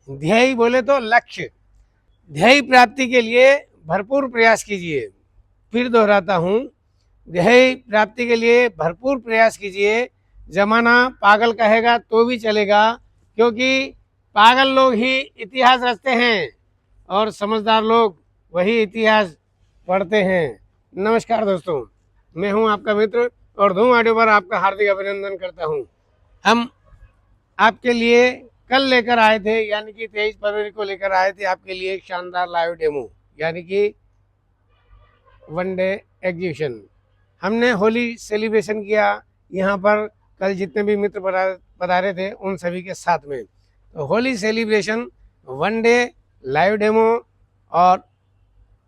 ध्येय बोले तो लक्ष्य, ध्येय प्राप्ति के लिए भरपूर प्रयास कीजिए। फिर दोहराता हूँ, ध्येय प्राप्ति के लिए भरपूर प्रयास कीजिए। जमाना पागल कहेगा तो भी चलेगा, क्योंकि पागल लोग ही इतिहास रचते हैं और समझदार लोग वही इतिहास पढ़ते हैं। नमस्कार दोस्तों, मैं हूं आपका मित्र और धूम ऑडियो पर आपका हार्दिक अभिनंदन करता हूं। हम आपके लिए कल लेकर आए थे, यानी कि 23 फरवरी को लेकर आए थे आपके लिए एक शानदार लाइव डेमो, यानी कि वनडे एग्जीबिशन। हमने होली सेलिब्रेशन किया यहाँ पर, कल जितने भी मित्र पधारे थे उन सभी के साथ में। तो Holi celebration, one day live demo और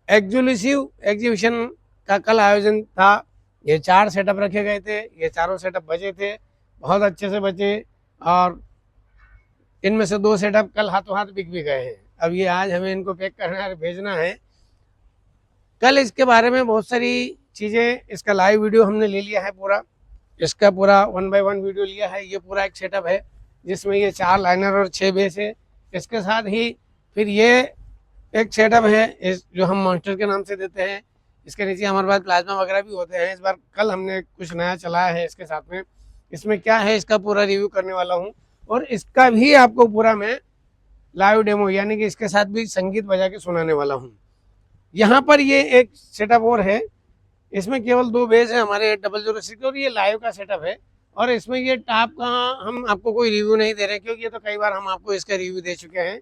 एक्सक्लूसिव एग्जीबिशन का कल आयोजन था। ये 4 सेटअप रखे गए थे, ये चारों सेटअप बचे थे, बहुत अच्छे से बचे और इनमें से 2 सेटअप कल हाथों हाथ बिक भी गए हैं। अब ये आज हमें इनको पैक करना है, भेजना है। कल इसके बारे में बहुत सारी चीज़ें, इसका लाइव वीडियो हमने ले लिया है पूरा, इसका पूरा 1 बाय 1 वीडियो लिया है। ये पूरा एक सेटअप है जिसमें ये 4 लाइनर और 6 बेस है। इसके साथ ही फिर ये एक सेटअप है इस जो हम मॉन्स्टर के नाम से देते हैं। इसके नीचे हमारे पास प्लाज्मा वगैरह भी होते हैं। इस बार कल हमने कुछ नया चलाया है इसके साथ में। इसमें क्या है इसका पूरा रिव्यू करने वाला हूँ और इसका भी आपको पूरा मैं लाइव डेमो, यानी कि इसके साथ भी संगीत बजा के सुनाने वाला हूँ। यहाँ पर ये एक सेटअप और है, इसमें केवल 2 बेस है हमारे 0006 और ये लाइव का सेटअप है। और इसमें ये टॉप का हम आपको कोई रिव्यू नहीं दे रहे, क्योंकि ये तो कई बार हम आपको इसका रिव्यू दे चुके हैं।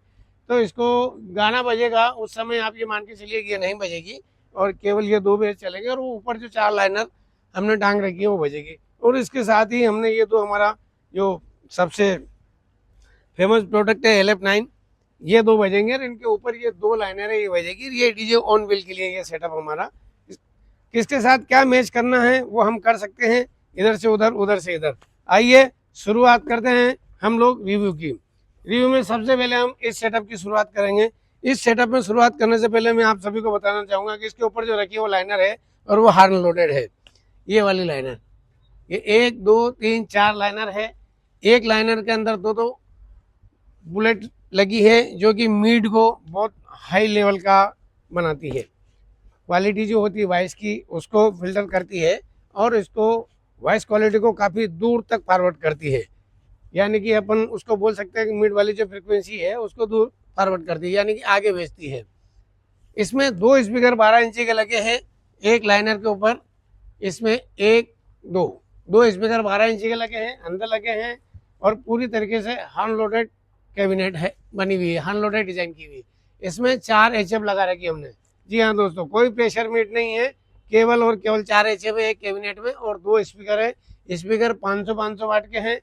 तो इसको गाना बजेगा उस समय आप ये मान के चलिए कि ये नहीं बजेगी और केवल ये 2 बेस चलेंगे और वो ऊपर जो 4 लाइनर हमने टांग रखी है वो बजेगी। और इसके साथ ही हमने ये तो हमारा जो सबसे फेमस प्रोडक्ट है LF9, ये 2 बजेंगे और इनके ऊपर ये 2 लाइनर है, ये बजेगी। ये डीजे ऑन व्हील के लिए ये सेटअप हमारा। किसके साथ क्या मैच करना है वो हम कर सकते हैं, इधर से उधर, उधर से इधर। आइए शुरुआत करते हैं हम लोग रिव्यू की। रिव्यू में सबसे पहले हम इस सेटअप की शुरुआत करेंगे। इस सेटअप में शुरुआत करने से पहले मैं आप सभी को बताना चाहूँगा कि इसके ऊपर जो रखी है वो लाइनर है और वो हार्न लोडेड है। ये वाली लाइनर, ये 1 2 3 4 लाइनर है। एक लाइनर के अंदर 2 बुलेट लगी है जो कि मीड को बहुत हाई लेवल का बनाती है। क्वालिटी जो होती है वॉइस की उसको फिल्टर करती है और इसको वॉइस क्वालिटी को काफ़ी दूर तक फॉरवर्ड करती है। यानी कि अपन उसको बोल सकते हैं कि मिड वाली जो फ्रिक्वेंसी है उसको दूर फॉरवर्ड करती है, यानी कि आगे भेजती है। इसमें 2 स्पीकर 12 इंची के लगे हैं एक लाइनर के ऊपर। इसमें 1 2 स्पीकर 12 इंची के लगे हैं, अंदर लगे हैं और पूरी तरीके से हैंड लोडेड कैबिनेट है, बनी हुई है, हैंड लोडेड डिजाइन की हुई। इसमें 4 HF लगा रखी हमने। जी हाँ दोस्तों, कोई प्रेशर मीट नहीं है, केवल और केवल 4 HF है एक कैबिनेट में और 2 स्पीकर है। स्पीकर 500 वाट के हैं।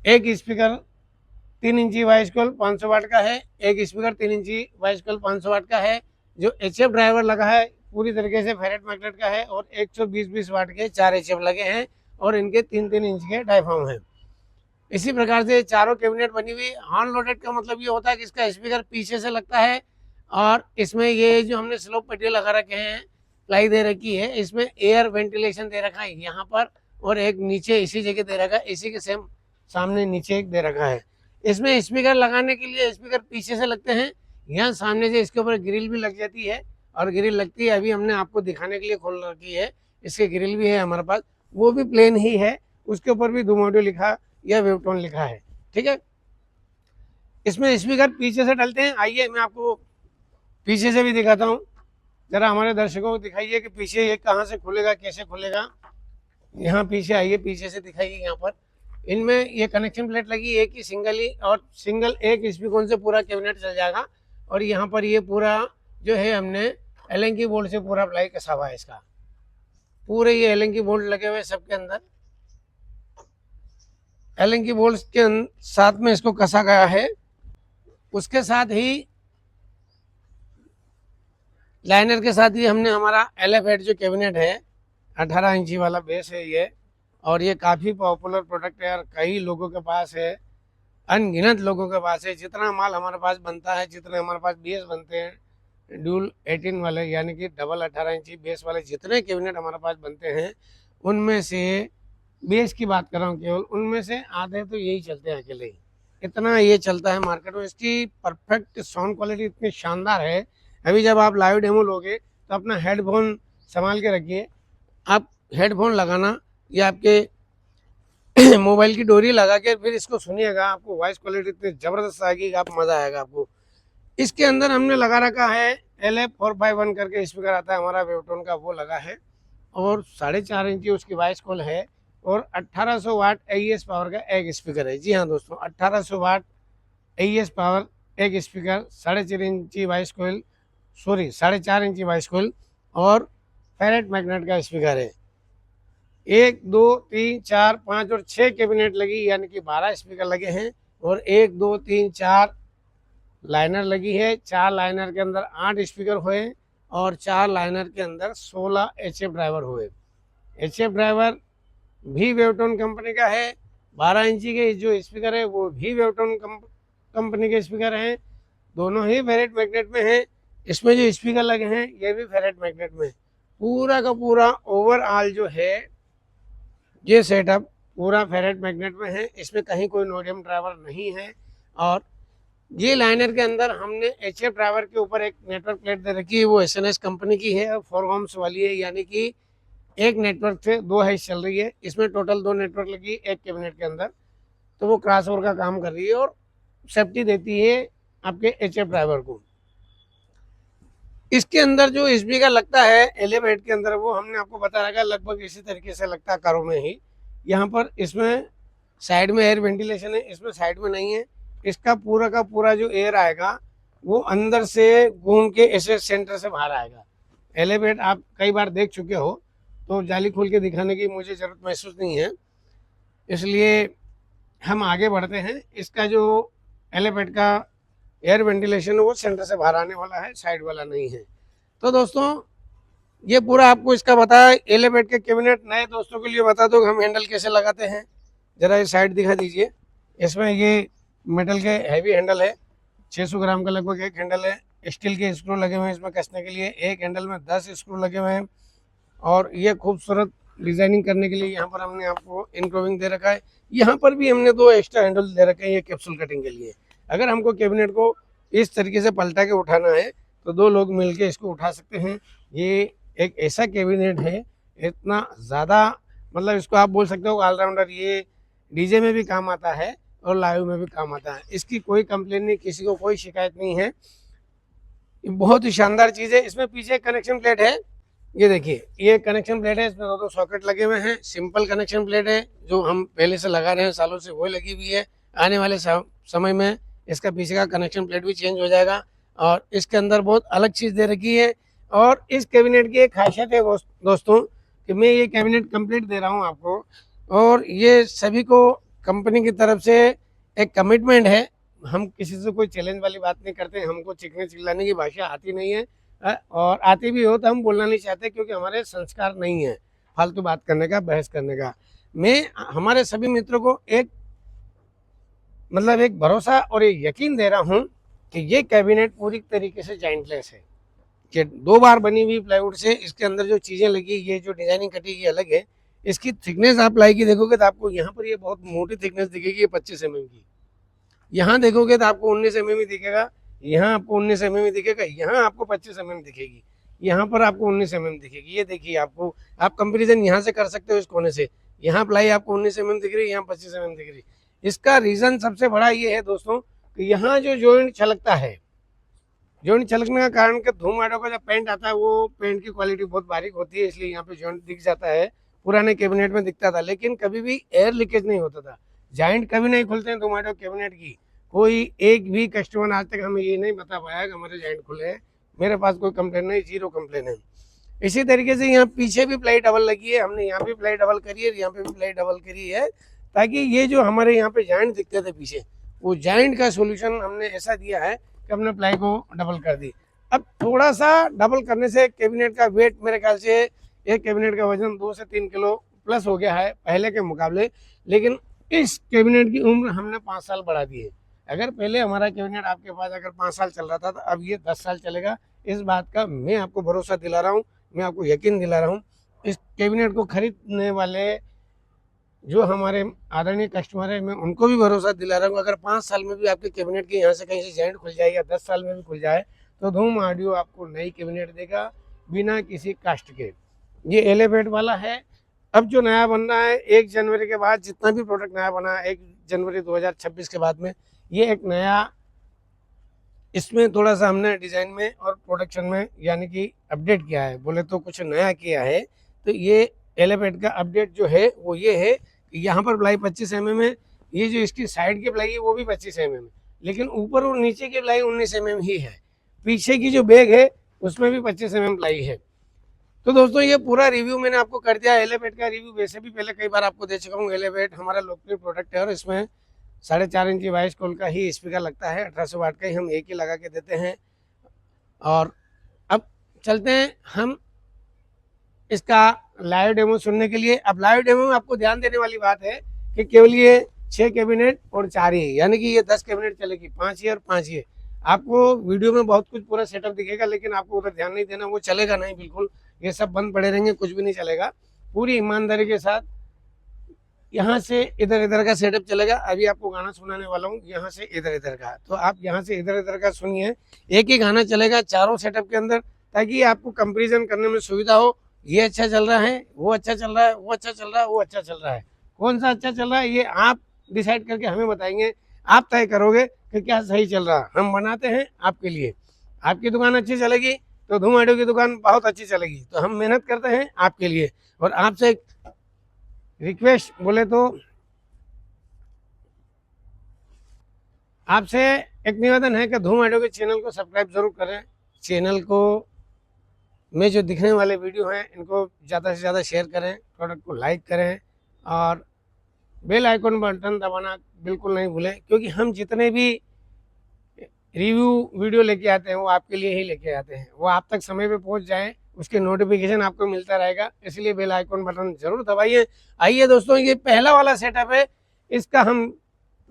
एक स्पीकर 3 इंची वॉइस कॉल 500 वाट का है, एक स्पीकर 3 इंची वॉइस कॉल 500 वाट का है। जो HF ड्राइवर लगा है पूरी तरीके से फेरेट मैग्नेट का है और 120 वाट के 4 HF लगे हैं और इनके 3 इंच के डायफ्राम हैं। इसी प्रकार से चारों कैबिनेट बनी हुई। हैंड लोडेड का मतलब ये होता है कि इसका स्पीकर पीछे से लगता है और इसमें ये जो हमने स्लोप पट्टी लगा रखे हैं, प्लाई दे रखी है, इसमें एयर वेंटिलेशन दे रखा है यहाँ पर और एक नीचे इसी जगह दे रखा है, इसी के सेम सामने नीचे एक दे रखा है। इसमें स्पीकर लगाने के लिए स्पीकर पीछे से लगते हैं, यहाँ सामने से इसके ऊपर ग्रिल भी लग जाती है और ग्रिल लगती है, अभी हमने आपको दिखाने के लिए खोल रखी है। इसके ग्रिल भी है हमारे पास, वो भी प्लेन ही है, उसके ऊपर भी धूम ऑडियो लिखा या वेवटोन लिखा है। ठीक है, इसमें स्पीकर पीछे से डलते हैं। आइए मैं आपको पीछे से भी दिखाता हूँ, जरा हमारे दर्शकों को दिखाइए कि पीछे ये कहाँ से खुलेगा, कैसे खुलेगा। यहाँ पीछे आइए, पीछे से दिखाइए। यहाँ पर इनमें ये कनेक्शन प्लेट लगी एक ही, सिंगल ही, और सिंगल एक स्पीकर से पूरा कैबिनेट चल जाएगा। और यहाँ पर ये पूरा जो है हमने एलेंकी बोल्ट से पूरा अप्लाई कसा हुआ है इसका, पूरे ये एलेंकी बोल्ट लगे हुए सबके अंदर। एलेंकी बोल्ट के साथ में इसको कसा गया है। उसके साथ ही लाइनर के साथ ही हमने हमारा LF8 जो कैबिनेट है 18 इंची वाला बेस है ये, और ये काफ़ी पॉपुलर प्रोडक्ट है और कई लोगों के पास है, अनगिनत लोगों के पास है। जितना माल हमारे पास बनता है, जितने हमारे पास बेस बनते हैं ड्यूल 18 वाले, यानी कि डबल 18 इंची बेस वाले जितने कैबिनेट हमारे पास बनते हैं, उनमें से बेस की बात कर रहा हूँ केवल, उनमें से आधे तो यही चलते हैं अकेले ही। इतना ये चलता है मार्केट में। इसकी परफेक्ट साउंड क्वालिटी इतनी शानदार है। अभी जब आप लाइव डेमो लोगे तो अपना हेडफोन संभाल के रखिए। आप हेडफोन लगाना या आपके मोबाइल की डोरी लगा के फिर इसको सुनिएगा, आपको वॉइस क्वालिटी इतनी ज़बरदस्त आएगी कि आप मज़ा आएगा आपको। इसके अंदर हमने लगा रखा है LF451 करके स्पीकर आता है हमारा वेवटोन का, वो लगा है और 4.5 इंची उसकी वॉइस कॉल है और 1800 वाट AES पावर का एक स्पीकर है। जी हाँ दोस्तों, 1800 वाट AES पावर एक स्पीकर, 4.5 इंची वॉइस कॉइल, सॉरी 4.5 इंची वॉइस कॉइल और फेरेट मैग्नेट का स्पीकर है। 1 2 3 4 5 और 6 कैबिनेट लगी, यानी कि 12 स्पीकर लगे हैं और 1 2 3 4 लाइनर लगी है। 4 लाइनर के अंदर 8 स्पीकर हुए और 4 लाइनर के अंदर 16 HF ड्राइवर हुए। HF ड्राइवर भी वेवटोन कंपनी का है। 12 इंची के जो स्पीकर है वो भी वेवटोन कंपनी के स्पीकर हैं। दोनों ही फेरेट मैग्नेट में हैं। इसमें जो स्पीकर लगे हैं ये भी फेरेट मैग्नेट में। पूरा का पूरा ओवरऑल जो है ये सेटअप पूरा फेरेट मैग्नेट में है। इसमें कहीं कोई नोडियम ड्राइवर नहीं है। और ये लाइनर के अंदर हमने HF ड्राइवर के ऊपर एक नेटवर्क प्लेट दे रखी है, वो SNS कंपनी की है और 4 ohms वाली है, यानी कि एक नेटवर्क से 2 हैश चल रही है। इसमें टोटल 2 नेटवर्क लगी एक कैबिनेट के अंदर, तो वो क्रॉसओवर का काम कर रही है और सेफ्टी देती है आपके HF ड्राइवर को। इसके अंदर जो स्पीकर लगता है एलिवेट के अंदर, वो हमने आपको बता रखा है लगभग इसी तरीके से लगता है कारों में ही। यहाँ पर इसमें साइड में एयर वेंटिलेशन है, इसमें साइड में नहीं है। इसका पूरा का पूरा जो एयर आएगा वो अंदर से घूम के ऐसे सेंटर से बाहर आएगा। एलिवेट आप कई बार देख चुके हो, तो जाली खोल के दिखाने की मुझे ज़रूरत महसूस नहीं है, इसलिए हम आगे बढ़ते हैं। इसका जो एलिवेट का एयर वेंटिलेशन वो सेंटर से बाहर आने वाला है, साइड वाला नहीं है। तो दोस्तों ये पूरा आपको इसका बताया। एलिवेट के कैबिनेट नए दोस्तों के लिए बता दो हम हैंडल कैसे लगाते हैं। ज़रा ये साइड दिखा दीजिए। इसमें ये मेटल के हैवी हैंडल है, 600 ग्राम का लगभग एक हैंडल है। स्टील के स्क्रू लगे हुए हैं इसमें कसने के लिए। एक हैंडल में 10 स्क्रू लगे हुए हैं और ये खूबसूरत डिजाइनिंग करने के लिए यहाँ पर हमने आपको इनक्रोविंग दे रखा है। यहाँ पर भी हमने 2 एक्स्ट्रा हैंडल दे रखे हैं ये कैप्सूल कटिंग के लिए। अगर हमको कैबिनेट को इस तरीके से पलटा के उठाना है तो 2 लोग मिलके इसको उठा सकते हैं। ये एक ऐसा कैबिनेट है, इतना ज़्यादा मतलब इसको आप बोल सकते हो ऑलराउंडर। ये डीजे में भी काम आता है और लाइव में भी काम आता है। इसकी कोई कंप्लेन नहीं, किसी को कोई शिकायत नहीं है। बहुत ही शानदार चीज़ है। इसमें पीछे कनेक्शन प्लेट है, ये देखिए ये कनेक्शन प्लेट है। इसमें 2 सॉकेट लगे हुए हैं। सिंपल कनेक्शन प्लेट है जो हम पहले से लगा रहे हैं, सालों से वो लगी हुई है। आने वाले समय में इसका पीछे का कनेक्शन प्लेट भी चेंज हो जाएगा। और इसके अंदर बहुत अलग चीज़ दे रखी है। और इस कैबिनेट की एक खासियत है दोस्तों कि मैं ये कैबिनेट कंप्लीट दे रहा हूँ आपको, और ये सभी को कंपनी की तरफ से एक कमिटमेंट है। हम किसी से कोई चैलेंज वाली बात नहीं करते। हमको चिकने चिल्लाने की भाषा आती नहीं है, और आती भी हो तो हम बोलना नहीं चाहते, क्योंकि हमारे संस्कार नहीं है फालतू बात करने का, बहस करने का। मैं हमारे सभी मित्रों को एक मतलब एक भरोसा और एक यकीन दे रहा हूँ कि ये कैबिनेट पूरी तरीके से जॉइंटलेस है, कि 2 बार बनी हुई प्लाईवुड से। इसके अंदर जो चीज़ें लगी, ये जो डिजाइनिंग कटी की अलग है। इसकी थिकनेस आप प्लाई की देखोगे तो आपको यहाँ पर ये बहुत मोटी थिकनेस दिखेगी, ये 25 mm की। यहाँ देखोगे तो आपको 19 mm ही दिखेगा, यहाँ आपको 19 mm ही दिखेगा, यहाँ आपको 25 mm दिखेगी, यहाँ पर आपको 19 mm दिखेगी। ये देखिए आपको, आप कंपेरिजन यहाँ से कर सकते हो इस कोने से। यहाँ प्लाई आपको 19 mm दिख रही है, यहाँ 25 mm दिख रही है। इसका रीज़न सबसे बड़ा ये है दोस्तों कि यहाँ जो जॉइंट छलकता है, जॉइंट छलकने का कारण कि धूम आटो का जब पेंट आता है वो पेंट की क्वालिटी बहुत बारीक होती है, इसलिए यहाँ पे जॉइंट दिख जाता है। पुराने कैबिनेट में दिखता था, लेकिन कभी भी एयर लीकेज नहीं होता था। जॉइंट कभी नहीं खुलते हैं धूम आटो कैबिनेट की। कोई एक भी कस्टमर आज तक हमें ये नहीं बता पाया कि हमारे जॉइंट खुले हैं। मेरे पास कोई कंप्लेन नहीं, 0 कंप्लेन है। इसी तरीके से यहाँ पीछे भी प्लाई डबल लगी है, हमने यहाँ भी प्लाई डबल करी है, यहाँ पे भी प्लाई डबल करी है, ताकि ये जो हमारे यहाँ पे जॉइंट दिखते थे पीछे, वो जॉइंट का सोल्यूशन हमने ऐसा दिया है कि हमने प्लाई को डबल कर दी। अब थोड़ा सा डबल करने से कैबिनेट का वेट, मेरे ख्याल से एक कैबिनेट का वजन 2 से 3 किलो प्लस हो गया है पहले के मुकाबले। लेकिन इस कैबिनेट की उम्र हमने 5 साल बढ़ा दी है। अगर पहले हमारा कैबिनेट आपके पास अगर 5 साल चल रहा था, तो अब ये 10 साल चलेगा। इस बात का मैं आपको भरोसा दिला रहा हूँ, मैं आपको यकीन दिला रहा हूँ। इस कैबिनेट को खरीदने वाले जो हमारे आदरणीय कस्टमर है, मैं उनको भी भरोसा दिला रहा हूँ, अगर 5 साल में भी आपके कैबिनेट के यहाँ से कहीं से जॉइंट खुल जाए या 10 साल में भी खुल जाए तो धूम ऑडियो आपको नई कैबिनेट देगा बिना किसी कष्ट के। ये एलिवेट वाला है। अब जो नया बन रहा है 1 जनवरी के बाद, जितना भी प्रोडक्ट नया बना है 1 जनवरी 2026 के बाद में, ये एक नया, इसमें थोड़ा सा हमने डिज़ाइन में और प्रोडक्शन में यानी कि अपडेट किया है, बोले तो कुछ नया किया है। तो ये एलिवेट का अपडेट जो है वो ये है कि यहाँ पर प्लाई 25 mm है, ये जो इसकी साइड की प्लाई है वो भी 25 mm है, लेकिन ऊपर और नीचे की प्लाई 19 mm ही है। पीछे की जो बैग है उसमें भी 25 mm प्लाई है। तो दोस्तों ये पूरा रिव्यू मैंने आपको कर दिया। एलिवेट का रिव्यू वैसे भी पहले कई बार आपको दे चुका हूँ। एलिवेट हमारा लोकप्रिय प्रोडक्ट है और इसमें 4.5 इंची वॉइस कॉल का ही स्पीकर लगता है, 1800 वाट का ही हम एक ही लगा के देते हैं। और अब चलते हैं हम इसका लाइव डेमो सुनने के लिए। अब लाइव डेमो में आपको ध्यान देने वाली बात है कि केवल ये 6 कैबिनेट और 4 ही, यानी कि ये 10 कैबिनेट चलेगी, 5 ये और 5 ये। आपको वीडियो में बहुत कुछ पूरा सेटअप दिखेगा, लेकिन आपको उधर ध्यान नहीं देना, वो चलेगा नहीं बिल्कुल। ये सब बंद पड़े रहेंगे, कुछ भी नहीं चलेगा। पूरी ईमानदारी के साथ यहाँ से इधर इधर का सेटअप चलेगा। अभी आपको गाना सुनाने वाला हूँ यहाँ से इधर इधर का, तो आप यहाँ से इधर इधर का सुनिए। एक ही गाना चलेगा चारों सेटअप के अंदर, ताकि आपको कंपेरिजन करने में सुविधा हो। ये अच्छा चल रहा है, वो अच्छा चल रहा है, वो अच्छा चल रहा है, वो अच्छा चल रहा है, कौन सा अच्छा चल रहा है ये आप डिसाइड करके हमें बताएंगे। आप तय करोगे कि क्या सही चल रहा है। हम बनाते हैं आपके लिए। आपकी दुकान अच्छी चलेगी तो धूम ऑडियो की दुकान बहुत अच्छी चलेगी। तो हम मेहनत करते हैं आपके लिए। और आपसे एक रिक्वेस्ट बोले तो आपसे एक निवेदन है कि धूम ऑडियो के चैनल को सब्सक्राइब जरूर करें। चैनल को में जो दिखने वाले वीडियो हैं इनको ज़्यादा से ज़्यादा शेयर करें, प्रोडक्ट को लाइक करें और बेल आइकन बटन दबाना बिल्कुल नहीं भूलें, क्योंकि हम जितने भी रिव्यू वीडियो लेके आते हैं वो आपके लिए ही लेके आते हैं। वो आप तक समय पे पहुंच जाए, उसके नोटिफिकेशन आपको मिलता रहेगा, इसलिए बेल आइकन बटन जरूर दबाइए। आइए दोस्तों, ये पहला वाला सेटअप है, इसका हम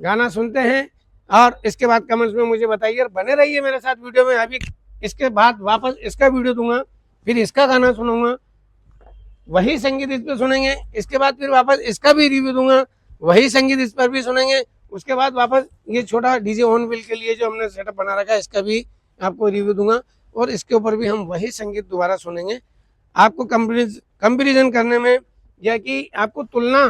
गाना सुनते हैं और इसके बाद कमेंट्स में मुझे बताइए और बने रहिए मेरे साथ वीडियो में। अभी इसके बाद वापस इसका वीडियो दूंगा, फिर इसका गाना सुनूंगा, वही संगीत इस पर सुनेंगे। इसके बाद फिर वापस इसका भी रिव्यू दूंगा, वही संगीत इस पर भी सुनेंगे। उसके बाद वापस ये छोटा डीजे ऑन व्हील के लिए जो हमने सेटअप बना रखा है इसका भी आपको रिव्यू दूंगा, और इसके ऊपर भी हम वही संगीत दोबारा सुनेंगे। आपको कंपेरिजन करने में या कि आपको तुलना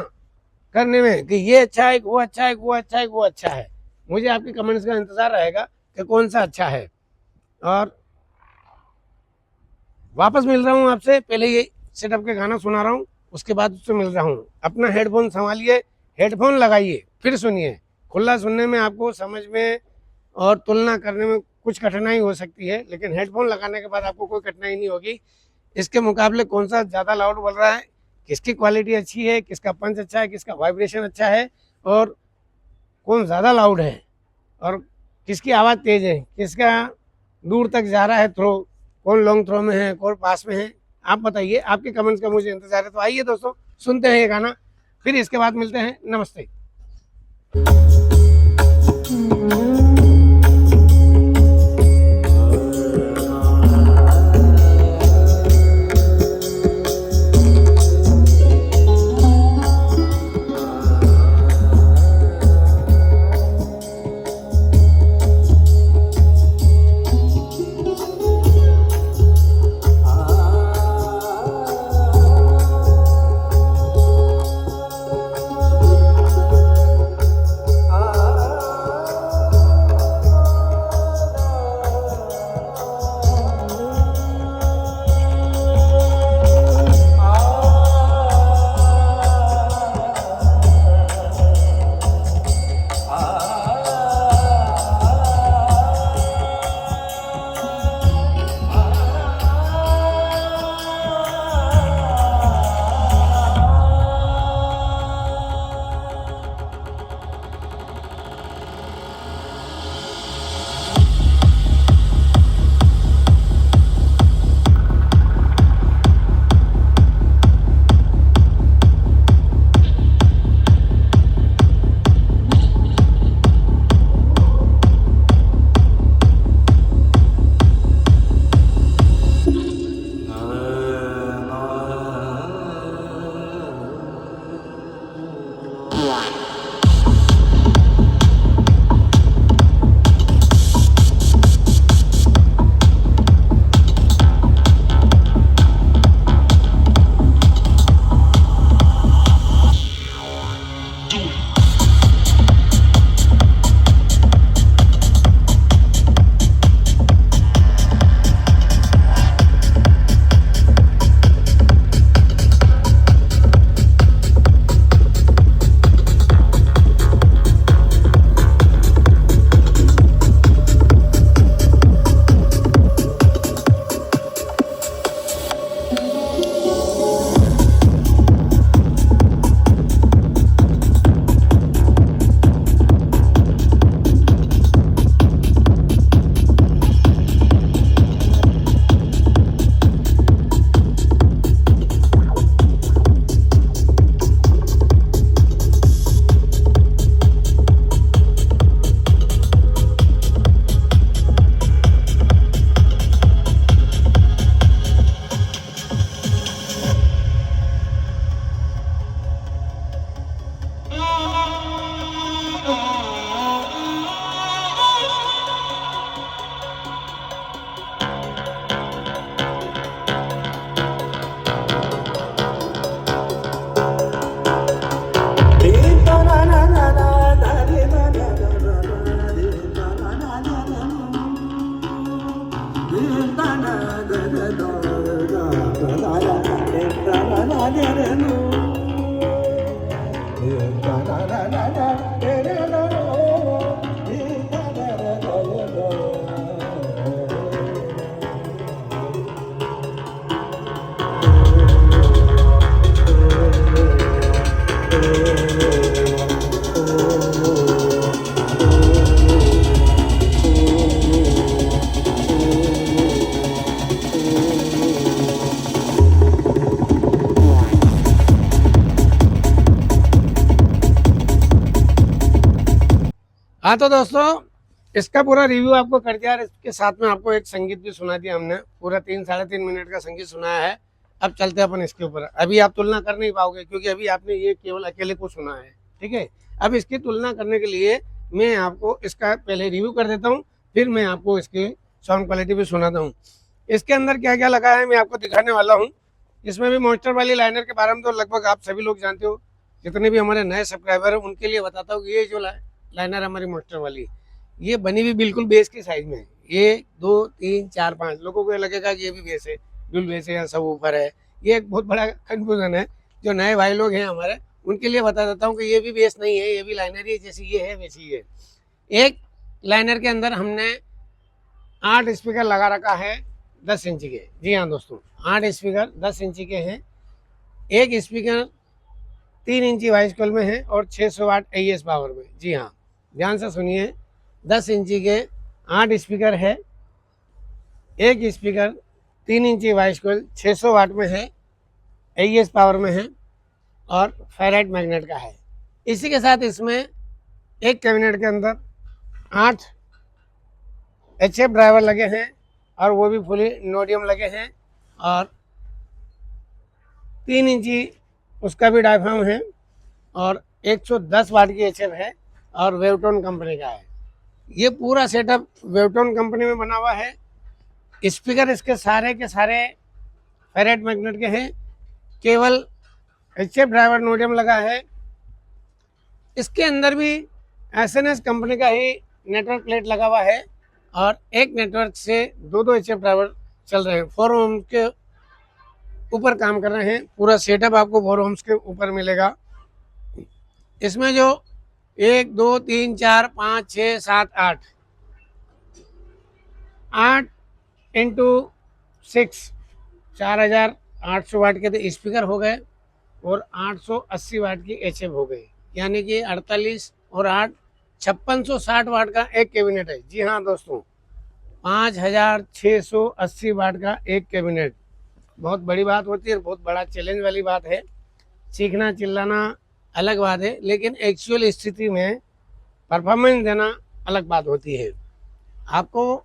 करने में कि ये अच्छा है, वो अच्छा है, वो अच्छा है, वो अच्छा है, मुझे आपके कमेंट्स का इंतजार रहेगा कि कौन सा अच्छा है। और वापस मिल रहा हूँ आपसे, पहले ये सेटअप के गाना सुना रहा हूँ, उसके बाद उससे मिल रहा हूँ। अपना हेडफोन संभालिए, हेडफोन लगाइए, फिर सुनिए। खुला सुनने में आपको समझ में और तुलना करने में कुछ कठिनाई हो सकती है, लेकिन हेडफोन लगाने के बाद आपको कोई कठिनाई नहीं होगी। इसके मुकाबले कौन सा ज़्यादा लाउड बोल रहा है, किसकी क्वालिटी अच्छी है, किसका पंच अच्छा है, किसका वाइब्रेशन अच्छा है, और कौन ज़्यादा लाउड है, और किसकी आवाज़ तेज़ है, किसका दूर तक जा रहा है थ्रो, कौन लॉन्ग थ्रो में है, कौन पास में है, आप बताइए। आपके कमेंट्स का मुझे इंतजार है। तो आइए दोस्तों, सुनते हैं ये गाना, फिर इसके बाद मिलते हैं। नमस्ते। हाँ तो दोस्तों, इसका पूरा रिव्यू आपको कर दिया और इसके साथ में आपको एक संगीत भी सुना दिया हमने। पूरा 3-3.5 मिनट का संगीत सुनाया है। अब चलते हैं अपन इसके ऊपर। अभी आप तुलना कर नहीं पाओगे क्योंकि अभी आपने ये केवल अकेले को सुना है, ठीक है। अब इसकी तुलना करने के लिए मैं आपको इसका पहले रिव्यू कर देता हूँ, फिर मैं आपको इसकी साउंड क्वालिटी भी सुनाता हूँ। इसके अंदर क्या क्या लगा है मैं आपको दिखाने वाला हूँ। इसमें भी मॉन्स्टर वाली लाइनर के बारे में तो लगभग आप सभी लोग जानते हो। जितने भी हमारे नए सब्सक्राइबर हैं उनके लिए बताता हूँ कि ये जो लाइनर हमारी मॉन्स्टर वाली, ये बनी हुई बिल्कुल बेस की साइज में। ये 2 3 4 5 लोगों को लगेगा कि ये भी बेस है, डुअल बेस है या सब ऊपर है। ये एक बहुत बड़ा कंफ्यूजन है। जो नए भाई लोग हैं हमारे उनके लिए बता देता हूँ कि ये भी बेस नहीं है, ये भी लाइनर ही जैसी ये है वैसी है। एक लाइनर के अंदर हमने 8 स्पीकर लगा रखा है 10 इंच के। जी हाँ दोस्तों, 8 स्पीकर 10 इंच के हैं। एक स्पीकर 3 इंची वॉइस कॉल में है और 600 वाट AES पावर में। जी हाँ, ध्यान से सुनिए, 10 इंची के 8 स्पीकर है। एक स्पीकर 3 इंची वॉइस कॉइल 600 वाट में है, AES पावर में है और फेराइट मैग्नेट का है। इसी के साथ इसमें एक कैबिनेट के अंदर 8 HF ड्राइवर लगे हैं और वो भी फुली नोडियम लगे हैं और 3 इंची उसका भी डायफ्राम है और 110 वाट की HF है और वेवटोन कंपनी का है। ये पूरा सेटअप वेवटोन कंपनी में बना हुआ है। स्पीकर इसके सारे के सारे फेराइट मैग्नेट के हैं, केवल HF ड्राइवर नोडियम लगा है। इसके अंदर भी SNS कंपनी का ही नेटवर्क प्लेट लगा हुआ है और एक नेटवर्क से 2 HF ड्राइवर चल रहे हैं। 4 ओम के ऊपर काम कर रहे हैं। पूरा सेटअप आपको 4 ओम्स के ऊपर मिलेगा। इसमें जो 1 2 3 4 5 6 7 8 इंटू 6 4800 वाट के तो स्पीकर हो गए और 880 वाट की HF हो गई, यानी कि 48 और 8 5660 वाट का एक कैबिनेट है। जी हाँ दोस्तों, 5680 वाट का एक कैबिनेट बहुत बड़ी बात होती है, बहुत बड़ा चैलेंज वाली बात है। सीखना चिल्लाना अलग बात है, लेकिन एक्चुअल स्थिति में परफॉर्मेंस देना अलग बात होती है। आपको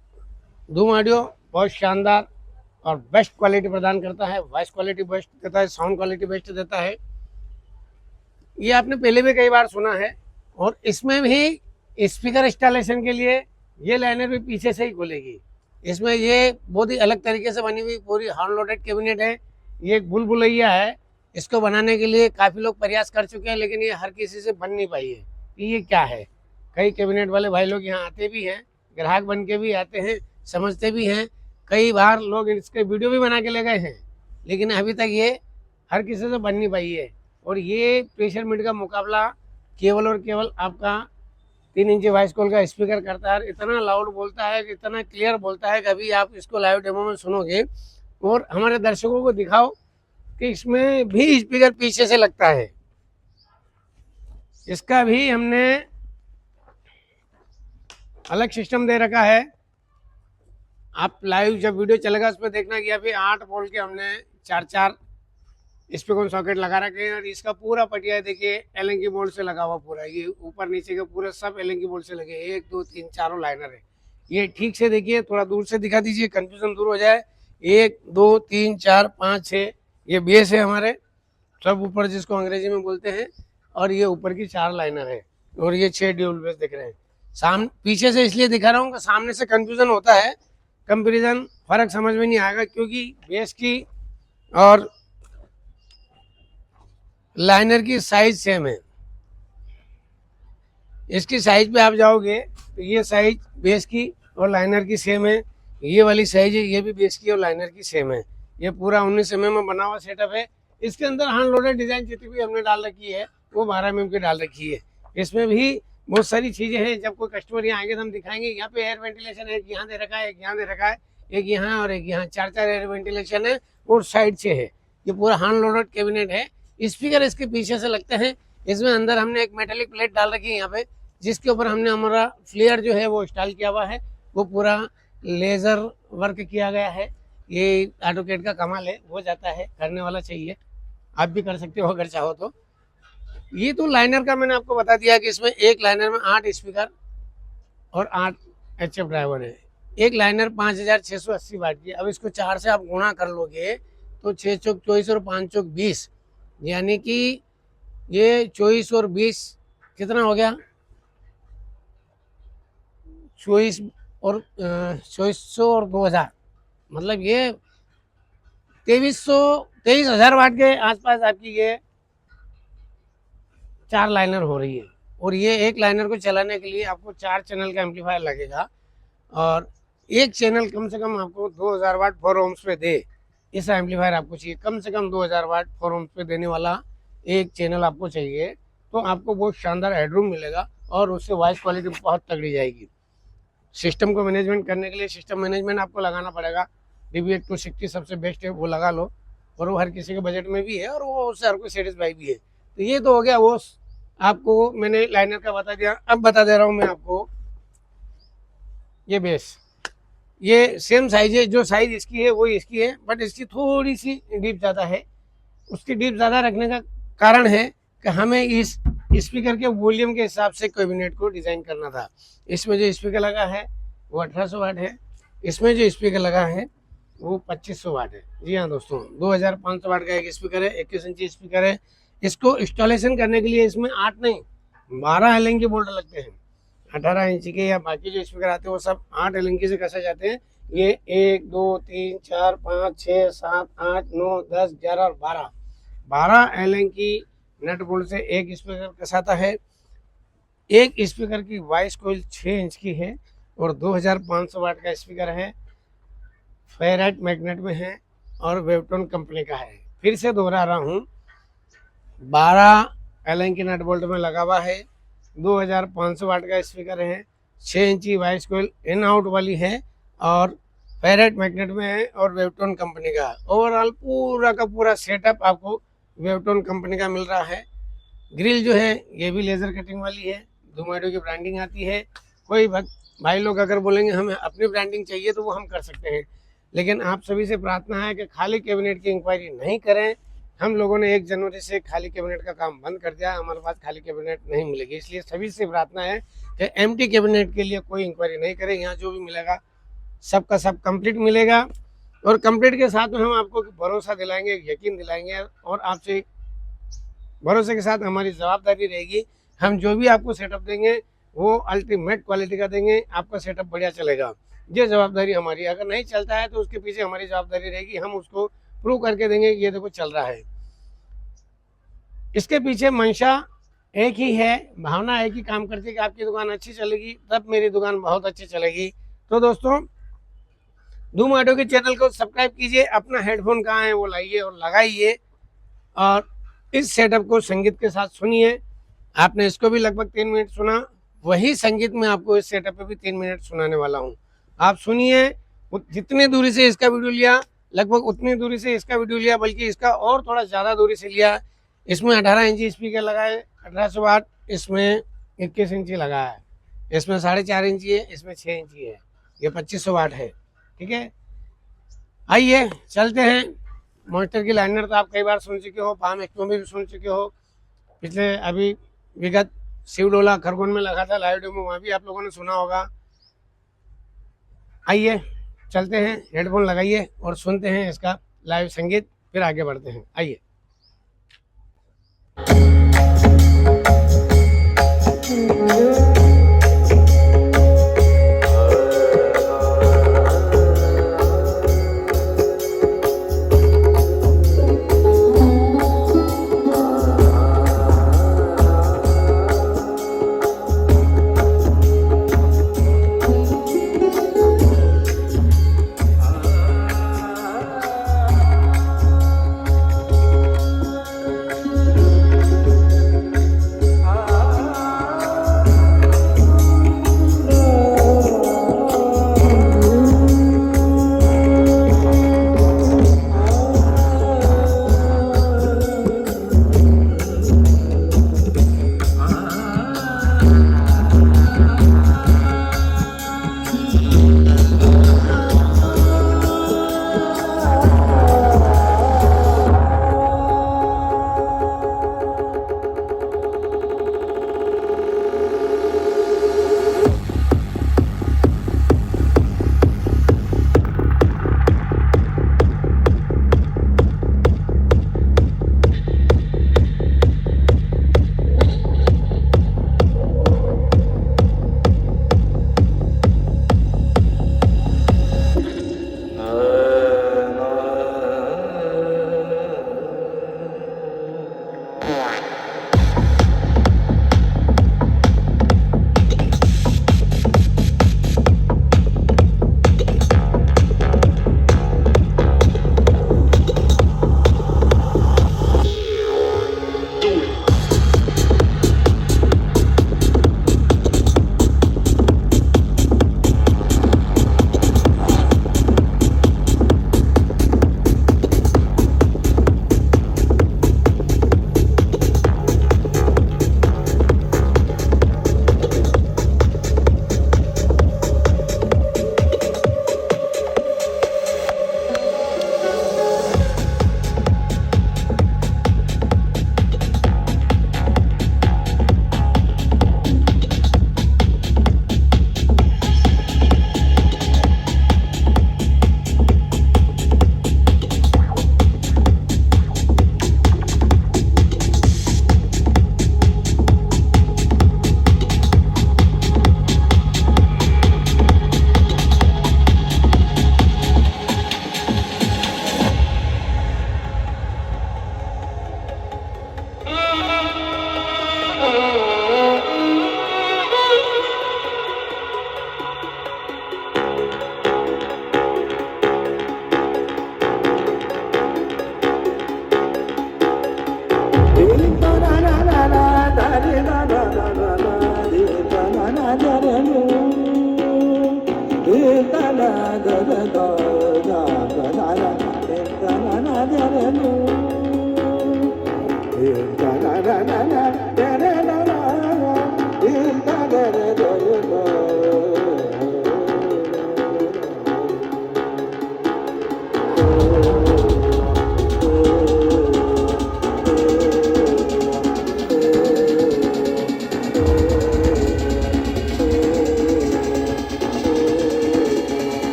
धूम ऑडियो बहुत शानदार और बेस्ट क्वालिटी प्रदान करता है। वॉइस क्वालिटी बेस्ट देता है, साउंड क्वालिटी बेस्ट देता है। ये आपने पहले भी कई बार सुना है। और इसमें भी स्पीकर इंस्टॉलेशन के लिए ये लाइनर भी पीछे से ही खुलेगी। इसमें ये बहुत ही अलग तरीके से बनी हुई पूरी हॉर्न लोडेड कैबिनेट है। ये एक बुलबुलैया है। इसको बनाने के लिए काफ़ी लोग प्रयास कर चुके हैं, लेकिन ये हर किसी से बन नहीं पाई है कि ये क्या है। कई कैबिनेट वाले भाई लोग यहाँ आते भी हैं, ग्राहक बन के भी आते हैं, समझते भी हैं। कई बार लोग इसके वीडियो भी बना के ले गए हैं, लेकिन अभी तक ये हर किसी से बन नहीं पाई है। और ये प्रेशर मीट का मुकाबला केवल और केवल आपका 3 इंची वॉइस कॉल का स्पीकर करता है। इतना लाउड बोलता है, इतना क्लियर बोलता है कि अभी आप इसको लाइव डेमो में सुनोगे और हमारे दर्शकों को दिखाओ कि इसमें भी स्पीकर पीछे से लगता है। इसका भी हमने अलग सिस्टम दे रखा है। आप लाइव जब वीडियो चलेगा उस पर देखना कि अभी 8 वोल्ट के हमने 4 स्पीकर सॉकेट लगा रखे हैं। और इसका पूरा पटिया देखिए एलएनकी बोल्ट से लगा हुआ पूरा। ये ऊपर नीचे के पूरे सब एलएनकी बोल्ट से लगे। 1 2 3 4 लाइनर है। ये ठीक से देखिए, थोड़ा दूर से दिखा दीजिए, कंफ्यूजन दूर हो जाए। 1 2 3 4 5 6 ये बेस है हमारे सब ऊपर, जिसको अंग्रेजी में बोलते हैं। और ये ऊपर की 4 लाइनर है और ये 6 ड्यूल बेस दिख रहे हैं। सामने पीछे से इसलिए दिखा रहा हूँ कि सामने से कंफ्यूजन होता है, कंपैरिजन फर्क समझ में नहीं आएगा, क्योंकि बेस की और लाइनर की साइज सेम है। इसकी साइज पे आप जाओगे तो ये साइज बेस की और लाइनर की सेम है। ये वाली साइज है, ये भी बेस की और लाइनर की सेम है। ये पूरा 19 mm में बना हुआ सेटअप है। इसके अंदर हैंड लोडेड डिजाइन जितनी भी हमने डाल रखी है वो 12 mm की डाल रखी है। इसमें भी बहुत सारी चीजें हैं। जब कोई कस्टमर यहाँ आएंगे तो हम दिखाएंगे। यहाँ पे एयर वेंटिलेशन है, एक यहाँ दे रखा है, एक यहाँ दे रखा है, एक यहाँ और एक यहाँ, 4 एयर वेंटिलेशन है और साइड से है। ये पूरा हैंड लोडेड कैबिनेट है। स्पीकर इसके पीछे से लगते हैं। इसमें अंदर हमने एक मेटेलिक प्लेट डाल रखी है यहाँ पे, जिसके ऊपर हमने हमारा फ्लेयर जो है वो इंस्टॉल किया हुआ है। वो पूरा लेजर वर्क किया गया है। ये ऑटोकैड का कमाल है, हो जाता है, करने वाला चाहिए, आप भी कर सकते हो अगर चाहो तो। ये तो लाइनर का मैंने आपको बता दिया कि इसमें एक लाइनर में 8 स्पीकर और 8 HF ड्राइवर है। एक लाइनर 5680 वाट की। अब इसको 4 से आप गुणा कर लोगे तो 6 चौक 24 और 5 चौक 20, यानी कि ये 24 और 20 कितना हो गया, 24 और 2400 और 2000, मतलब ये 23,000 वाट के आसपास आपकी ये 4 लाइनर हो रही है। और ये एक लाइनर को चलाने के लिए आपको 4 चैनल का एम्पलीफायर लगेगा और एक चैनल कम से कम आपको 2000 वाट 4 ohms पे दे, ऐसा एम्पलीफायर आपको चाहिए। कम से कम 2000 वाट 4 ohms पे देने वाला एक चैनल आपको चाहिए, तो आपको बहुत शानदार हेडरूम मिलेगा और उससे वॉइस क्वालिटी बहुत तगड़ी जाएगी। सिस्टम को मैनेजमेंट करने के लिए सिस्टम मैनेजमेंट आपको लगाना पड़ेगा। DBX 260 सबसे बेस्ट है, वो लगा लो, और वो हर किसी के बजट में भी है और वो उससे हर कोई सेटिस्फाई भी है। तो ये तो हो गया, वो आपको मैंने लाइनर का बता दिया। अब बता दे रहा हूँ मैं आपको ये बेस। ये सेम साइज है, जो साइज इसकी है वो इसकी है, बट इसकी थोड़ी सी डीप ज़्यादा है। उसकी डीप ज़्यादा रखने का कारण है कि हमें इस स्पीकर के वॉल्यूम के हिसाब से कैबिनेट को डिज़ाइन करना था। इसमें जो स्पीकर लगा है वो 1800 वाट है, इसमें जो स्पीकर लगा है वो 2500 वाट है। जी हाँ दोस्तों, 2500 वाट का एक स्पीकर है, 21 इंची स्पीकर है। इसको इंस्टॉलेशन करने के लिए इसमें 8 नहीं 12 एलएन बोल्ट लगते हैं। 18 इंची के या बाकी जो स्पीकर आते हैं वो सब 8 एलएन से कसे जाते हैं। ये 1 2 3 4 5 6 7 8 9 10 11 और 12 एलएन की नट बोल्ट से एक स्पीकर कसाता है। एक स्पीकर की वॉइस कॉइल 6 इंच की है और 2500 वाट का स्पीकर है। फेराइट मैग्नेट में है और वेवटोन कंपनी का है। फिर से दोहरा रहा हूँ, 12 एलएन की नट बोल्ट में लगा हुआ है। 2500 वाट का स्पीकर है, 6 इंची वॉइस कॉइल इन आउट वाली है और फेराइट मैग्नेट में है और वेवटोन कंपनी का। ओवरऑल पूरा का पूरा सेटअप आपको वेवटोन कंपनी का मिल रहा है। ग्रिल जो है ये भी लेज़र कटिंग वाली है, जोमैटो की ब्रांडिंग आती है। कोई भाई लोग अगर बोलेंगे हमें अपनी ब्रांडिंग चाहिए तो वो हम कर सकते हैं, लेकिन आप सभी से प्रार्थना है कि खाली कैबिनेट की इंक्वायरी नहीं करें। हम लोगों ने 1 जनवरी से खाली कैबिनेट का काम बंद कर दिया, हमारे पास खाली कैबिनेट नहीं मिलेगी। इसलिए सभी से प्रार्थना है कि एम्प्टी कैबिनेट के लिए कोई इंक्वायरी नहीं करें। यहाँ जो भी मिलेगा सबका सब कंप्लीट मिलेगा और कंप्लीट के साथ में हम आपको भरोसा दिलाएंगे, यकीन दिलाएंगे और आपसे भरोसे के साथ हमारी जवाबदारी रहेगी। हम जो भी आपको सेटअप देंगे वो अल्टीमेट क्वालिटी का देंगे, आपका सेटअप बढ़िया चलेगा। ये जवाबदारी हमारी है। अगर नहीं चलता है तो उसके पीछे हमारी जवाबदारी रहेगी, हम उसको प्रूव करके देंगे ये देखो चल रहा है। इसके पीछे मंशा एक ही है, भावना एक ही काम करती है कि आपकी दुकान अच्छी चलेगी तब मेरी दुकान बहुत अच्छी चलेगी। तो दोस्तों, धूम ऑडियो के चैनल को सब्सक्राइब कीजिए, अपना हेडफोन कहाँ है वो लाइए और लगाइए और इस सेटअप को संगीत के साथ सुनिए। आपने इसको भी लगभग 3 मिनट सुना, वही संगीत में आपको इस सेटअप पे भी 3 मिनट सुनाने वाला हूँ। आप सुनिए। जितनी दूरी से इसका वीडियो लिया लगभग उतनी दूरी से इसका वीडियो लिया, बल्कि इसका और थोड़ा ज़्यादा दूरी से लिया। इसमें 18 इंची स्पीकर लगाए 1800 वाट, इसमें 21 इंची लगा है, इसमें 4.5 इंची है, इसमें 6 इंची है, ये 2500 वाट है। ठीक है, आइए चलते हैं। मॉन्स्टर की लाइनर तो आप कई बार सुन चुके हो, पाम एक्सपो में भी सुन चुके हो, पिछले अभी विगत शिवडोला खरगोन में लगा था लाइव डेमो, वहाँ भी आप लोगों ने सुना होगा। आइए चलते हैं, हेडफोन लगाइए और सुनते हैं इसका लाइव संगीत, फिर आगे बढ़ते हैं। आइए।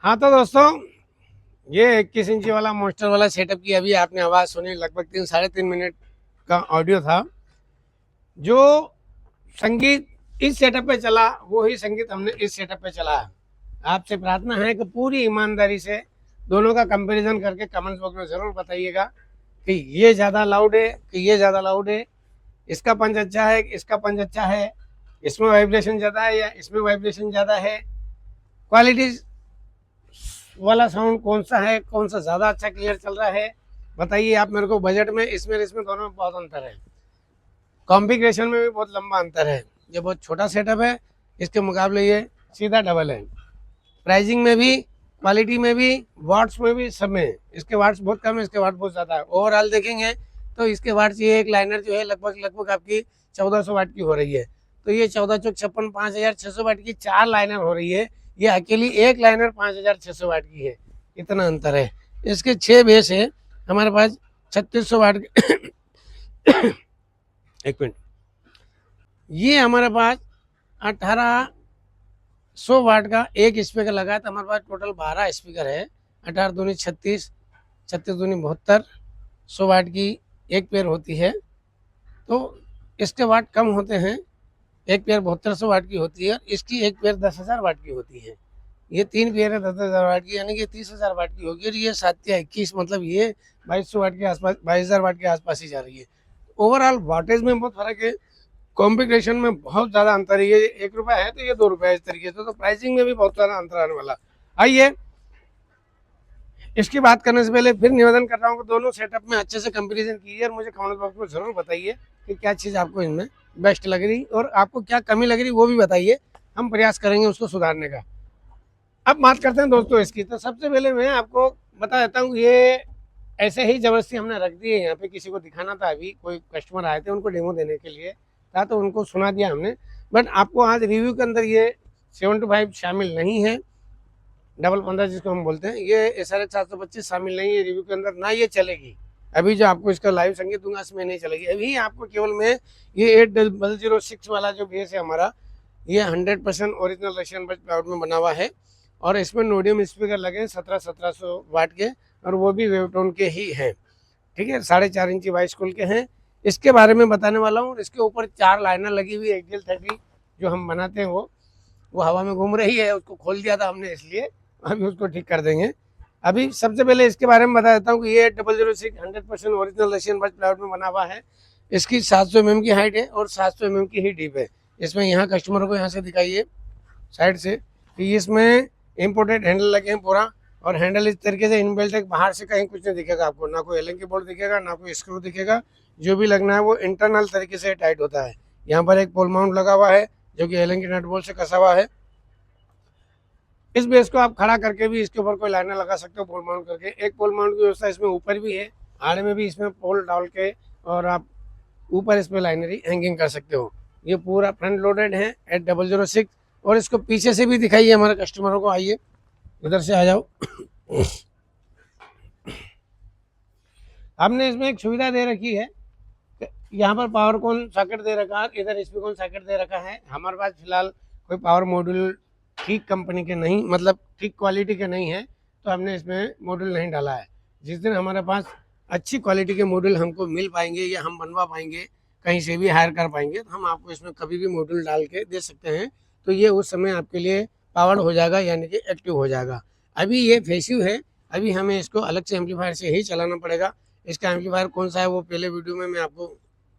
हाँ तो दोस्तों, ये 21 इंची वाला मॉन्स्टर वाला सेटअप की अभी आपने आवाज़ सुनी। लगभग 3-3.5 मिनट का ऑडियो था। जो संगीत इस सेटअप पे चला वो ही संगीत हमने इस सेटअप पे चला। आपसे प्रार्थना है कि पूरी ईमानदारी से दोनों का कंपैरिजन करके कमेंट्स बॉक्स में ज़रूर बताइएगा कि ये ज़्यादा लाउड है कि ये ज़्यादा लाउड है, इसका पंच अच्छा है कि इसका पंच अच्छा है, इसमें वाइब्रेशन ज़्यादा है या इसमें वाइब्रेशन ज़्यादा है, क्वालिटी वाला साउंड कौन सा है, कौन सा ज़्यादा अच्छा क्लियर चल रहा है, बताइए आप मेरे को। बजट में इसमें दोनों में बहुत अंतर है। कॉन्फ़िगरेशन में भी बहुत लंबा अंतर है। ये बहुत छोटा सेटअप है, इसके मुकाबले ये सीधा डबल है। प्राइसिंग में भी, क्वालिटी में भी, वाट्स में भी, सब में। इसके वाट्स बहुत कम है, इसके वाट बहुत ज़्यादा है। ओवरऑल देखेंगे तो इसके वाट्स, ये एक लाइनर जो है लगभग आपकी 1400 वाट की हो रही है। तो ये 14 चौक 56 5600 वाट की 4 लाइनर हो रही है। ये अकेली एक लाइनर 5600 वाट की है। इतना अंतर है। इसके 6 बेस है हमारे पास 3600 वाट एक मिनट। ये हमारे पास 1800 वाट का एक स्पीकर लगा है। तो हमारे पास टोटल 12 स्पीकर है। 18 दूनी 36, 36 दूनी 72, 100 वाट की एक पेयर होती है। तो इसके वाट कम होते हैं। एक पेयर 7200 वाट की होती है, इसकी एक पेयर 10,000 वाट की होती है। ये 3 पेयर है 10,000 वाट की, यानी कि 30,000 वाट की होगी। और ये 7 या 21, मतलब ये 2200 वाट के आसपास, 22,000 वाट के आसपास ही जा रही है। ओवरऑल वाटेज में बहुत फर्क है, कॉम्प्लिकेशन में बहुत ज़्यादा अंतर है। ये 1 रुपया है तो ये 2 रुपया, इस तरीके से। तो प्राइसिंग में भी बहुत ज़्यादा अंतर आने वाला। आइए, इसकी बात करने से पहले फिर निवेदन कर रहा हूँ कि दोनों सेटअप में अच्छे से कंपैरिजन कीजिए और मुझे कमेंट बॉक्स में ज़रूर बताइए कि क्या चीज़ आपको इनमें बेस्ट लग रही और आपको क्या कमी लग रही, वो भी बताइए। हम प्रयास करेंगे उसको सुधारने का। अब बात करते हैं दोस्तों इसकी। तो सबसे पहले मैं आपको बता देता हूँ, ये ऐसे ही ज़बरदस्ती हमने रख दी है यहाँ पे। किसी को दिखाना था, अभी कोई कस्टमर आए थे, उनको डेमो देने के लिए था, तो उनको सुना दिया हमने। बट आपको आज रिव्यू के अंदर ये 725 शामिल नहीं है, डबल 15 जिसको हम बोलते हैं, ये SRX 725 शामिल नहीं है रिव्यू के अंदर, ना ये चलेगी। अभी जो आपको इसका लाइव संगीत दूंगा इसमें नहीं चलेगी। अभी आपको केवल मैं ये 8006 वाला जो बेस है हमारा, ये 100% ओरिजिनल रशियन बज प्लाउड में बना हुआ है। और इसमें नोडियम स्पीकर लगे हैं 1700 वाट के, और वो भी वेवटोन के ही हैं। ठीक है, 4.5 इंची वाइस कूल के हैं। इसके बारे में बताने वाला हूँ। इसके ऊपर 4 लाइनर लगी हुई है। XL 30 जो हम बनाते हैं वो हवा में घूम रही है, उसको खोल दिया था हमने, इसलिए अभी उसको ठीक कर देंगे। अभी सबसे पहले इसके बारे में बता देता हूँ कि ये 006 100% ओरिजिनल रशियन बज प्लाउड में बना हुआ है। इसकी 700 mm की हाइट है और 700 mm की ही डीप है। इसमें यहाँ कस्टमरों को यहाँ से दिखाइए साइड से कि इसमें इम्पोर्टेड हैंडल लगे हैं पूरा। और हैंडल इस तरीके से इनबिल्ट है, बाहर से कहीं कुछ नहीं दिखेगा आपको, ना कोई एलन की बोल्ट दिखेगा, ना कोई स्क्रू दिखेगा। जो भी लगना है वो इंटरनल तरीके से टाइट होता है। यहाँ पर एक पोल माउंट लगा हुआ है जो कि एलन की नट बोल्ट से कसा हुआ है। इस बेस को आप खड़ा करके भी इसके ऊपर कोई लाइनर लगा सकते हो, पोल माउंट करके। एक पोल माउंट की व्यवस्था इसमें ऊपर भी है, आड़े में भी इसमें पोल डाल के, और आप ऊपर इसमें लाइनरी हैंगिंग कर सकते हो। ये पूरा फ्रंट लोडेड है 8006। और इसको पीछे से भी दिखाइए हमारे कस्टमरों को। आइए, इधर से आ जाओ। हमने इसमें एक सुविधा दे रखी है, यहाँ पर पावर कॉन सॉकेट दे रखा है, इधर स्पीकर सॉकेट दे रखा है। हमारे पास फिलहाल कोई पावर मॉड्यूल ठीक कंपनी के नहीं, मतलब ठीक क्वालिटी के नहीं है, तो हमने इसमें मॉड्यूल नहीं डाला है। जिस दिन हमारे पास अच्छी क्वालिटी के मॉड्यूल हमको मिल पाएंगे या हम बनवा पाएंगे, कहीं से भी हायर कर पाएंगे, तो हम आपको इसमें कभी भी मॉड्यूल डाल के दे सकते हैं। तो ये उस समय आपके लिए पावर्ड हो जाएगा, यानी कि एक्टिव हो जाएगा। अभी ये पैसिव है, अभी हमें इसको अलग से एम्पलीफायर से ही चलाना पड़ेगा। इसका एम्पलीफायर कौन सा है वो पहले वीडियो में मैं आपको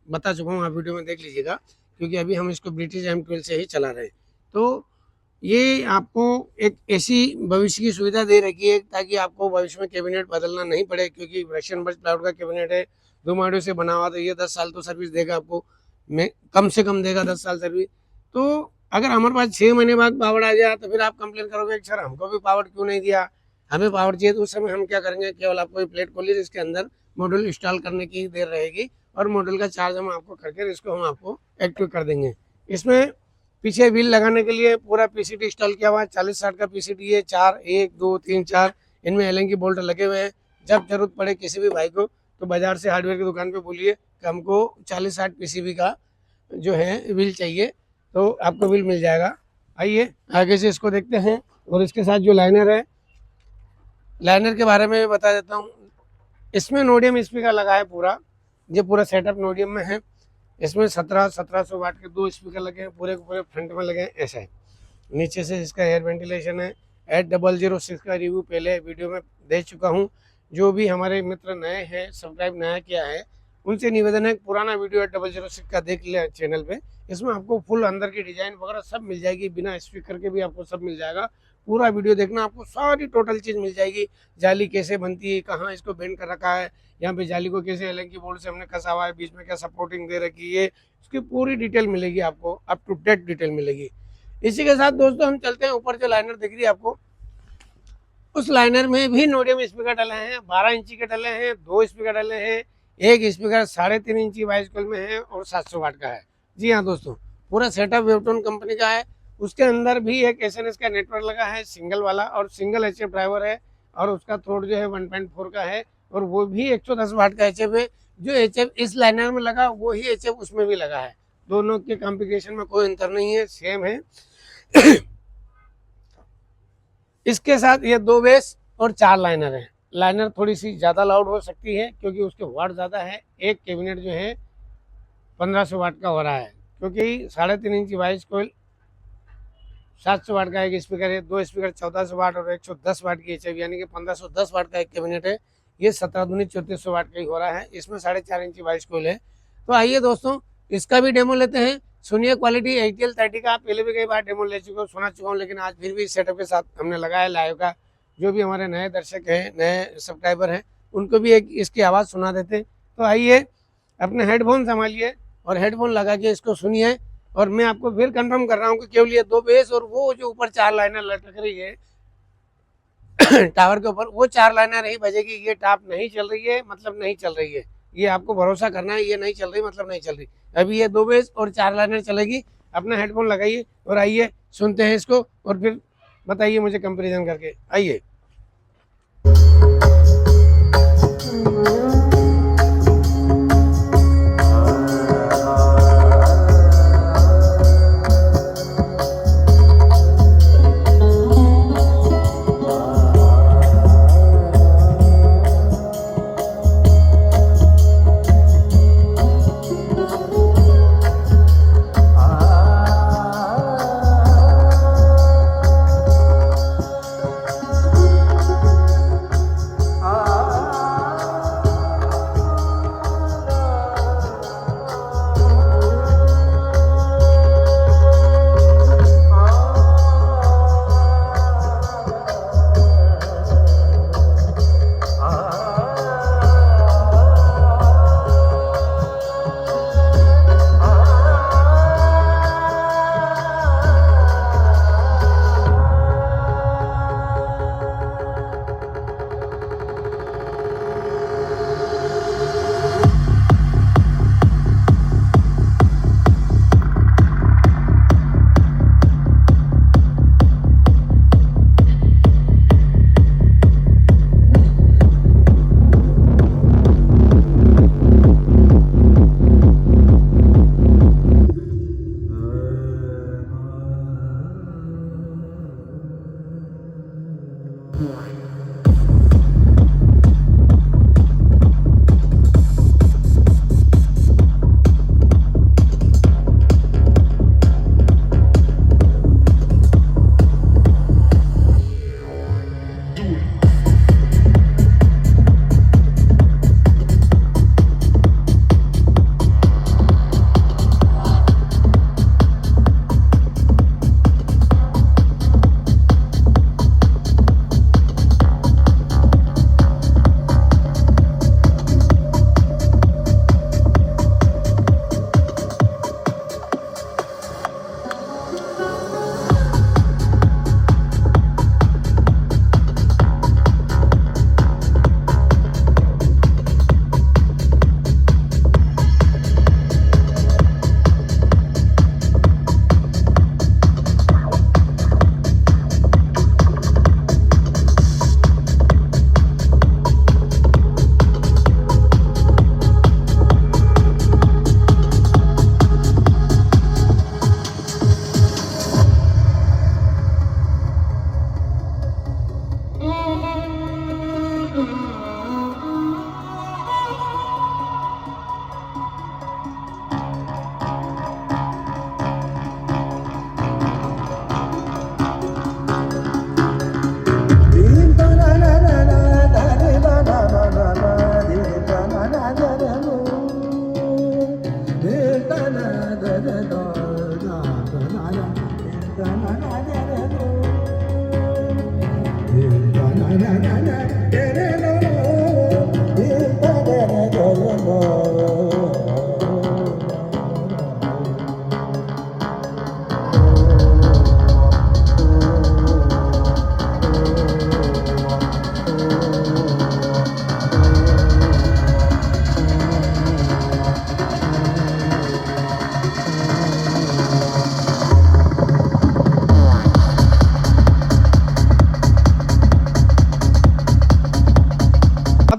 बता चुका हूँ, आप वीडियो में देख लीजिएगा, क्योंकि अभी हम इसको ब्रिटिश M12 से ही चला रहे हैं। तो ये आपको एक ऐसी भविष्य की सुविधा दे रखी है ताकि आपको भविष्य में कैबिनेट बदलना नहीं पड़े, क्योंकि रशियन बर्च प्लाईवुड का कैबिनेट है, डोमाडो से बना हुआ, तो ये 10 साल तो सर्विस देगा आपको, मैं कम से कम देगा 10 साल सर्विस। तो अगर हमारे पास 6 महीने बाद पावर आ जाए तो फिर आप कंप्लेन करोगे सर हमको भी पावर क्यों नहीं दिया, हमें पावर चाहिए। तो उस समय हम क्या करेंगे, केवल आपको प्लेट खोलिए, इसके अंदर मॉड्यूल इंस्टॉल करने की देर रहेगी और मॉड्यूल का चार्ज हम आपको करके इसको हम आपको एक्टिव कर देंगे। इसमें पीछे व्हील लगाने के लिए पूरा पीसीटी इंस्टॉल किया हुआ है, 40-60 का पीसीटी है, 4 1 2 3 4 इनमें एलन की बोल्ट लगे हुए हैं। जब जरूरत पड़े किसी भी भाई को तो बाजार से हार्डवेयर की दुकान पे बोलिए कि हमको 40-60 पीसीबी का जो है व्हील चाहिए, तो आपको व्हील मिल जाएगा। आइए आगे से इसको देखते हैं। और इसके साथ जो लाइनर है, लाइनर के बारे में बता देता हूँ। इसमें नोडियम स्पीकर लगा है पूरा, ये पूरा सेटअप नोडियम में है। इसमें 1700 वाट के 2 स्पीकर लगे हैं, पूरे के पूरे फ्रंट में लगे हैं, ऐसा है। नीचे से इसका एयर वेंटिलेशन है। 8006 का रिव्यू पहले वीडियो में दे चुका हूँ। जो भी हमारे मित्र नए हैं, सब्सक्राइब नया किया है, उनसे निवेदन है पुराना वीडियो 8006 का देख लिया चैनल पे। इसमें आपको फुल अंदर की डिजाइन वगैरह सब मिल जाएगी, बिना स्पीकर के भी आपको सब मिल जाएगा। पूरा वीडियो देखना, आपको सारी टोटल चीज़ मिल जाएगी। जाली कैसे बनती है, कहाँ इसको बेंड कर रखा है, यहाँ पे जाली को कैसे एलन की बोल्ट से हमने कसा हुआ है, बीच में क्या सपोर्टिंग दे रखी है, इसकी पूरी डिटेल मिलेगी आपको, अप टू डेट डिटेल मिलेगी। इसी के साथ दोस्तों हम चलते हैं ऊपर। जो लाइनर दिख रही है आपको, उस लाइनर में भी नोडियम स्पीकर डले हैं, 12 इंची के डले हैं, 2 स्पीकर डले हैं, एक स्पीकर 3.5 इंची वाइस कॉइल में है और 700 वाट का है। जी हाँ दोस्तों, पूरा सेटअप वेवटोन कंपनी का है। उसके अंदर भी एक एसएनएस का नेटवर्क लगा है, सिंगल वाला, और सिंगल एचएफ ड्राइवर है, और उसका थ्रोट जो है 1.4 का है, और वो भी 110 वाट का एचएफ है। जो एचएफ इस लाइनर में लगा वो ही एचएफ उसमें भी लगा है। दोनों के कॉन्फ़िगरेशन में कोई अंतर नहीं है, सेम है। इसके साथ ये 2 बेस और 4 लाइनर है। लाइनर थोड़ी सी ज़्यादा लाउड हो सकती है क्योंकि उसके वाट ज़्यादा है। एक कैबिनेट जो है 1500 वाट का हो रहा है, क्योंकि 3.5 इंची वाइस कॉइल, 700 वाट का एक स्पीकर है, 2 स्पीकर 1400 वाट और 110 वाट की एचएफ, यानी कि 1510 वाट का एक कैबिनेट है। ये 17 दूनी 3400 वाट का ही हो रहा है। इसमें 4.5 इंची वाइस कॉइल है। तो आइए दोस्तों इसका भी डेमो लेते हैं। सुनिए क्वालिटी ATL 30 का पहले भी कई बार डेमो ले चुका हूँ, सुना चुका हूँ, लेकिन आज फिर भी सेटअप के साथ हमने लगाया लाइव का। जो भी हमारे नए दर्शक हैं, नए सब्सक्राइबर हैं, उनको भी एक इसकी आवाज़ सुना देते हैं। तो आइए अपने हेडफोन संभालिए और हेडफोन लगा के इसको सुनिए। और मैं आपको फिर कंफर्म कर रहा हूँ कि केवल ये 2 बेस और वो जो ऊपर 4 लाइनर लटक रही है टावर के ऊपर, वो 4 लाइनर नहीं बजेगी। ये टॉप नहीं चल रही है मतलब नहीं चल रही है, ये आपको भरोसा करना है। ये नहीं चल रही मतलब नहीं चल रही। अभी ये 2 बेस और 4 लाइनर चलेगी। अपना हेडफोन लगाइए और आइए सुनते हैं इसको, और फिर बताइए मुझे कंपैरिजन करके। आइए।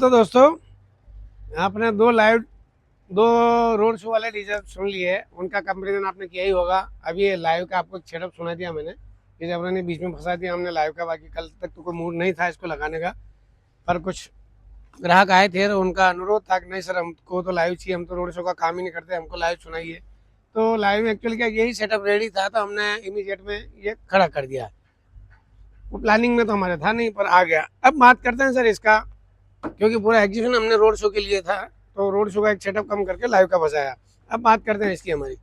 तो दोस्तों आपने दो रोड शो वाले डीजे सुन लिए, उनका कंपेरिजन आपने किया ही होगा। अभी ये लाइव का आपको एक सेटअप सुना दिया मैंने, कि जब ने बीच में फंसा दिया हमने लाइव का। बाकी कल तक तो कोई मूड नहीं था इसको लगाने का, पर कुछ ग्राहक आए थे और उनका अनुरोध था कि नहीं सर हमको तो लाइव चाहिए, हम तो रोड शो का काम ही नहीं करते, हमको लाइव सुनाइए। तो लाइव में एक्चुअली क्या यही सेटअप रेडी था, तो हमने इमीडिएट में ये खड़ा कर दिया। वो प्लानिंग में तो हमारे था नहीं, पर आ गया। अब बात करते हैं सर इसका, क्योंकि पूरा एग्जीबिशन हमने रोड शो के लिए था, तो रोड शो का एक सेटअप कम करके लाइव का बसाया। अब बात करते हैं इसकी। हमारी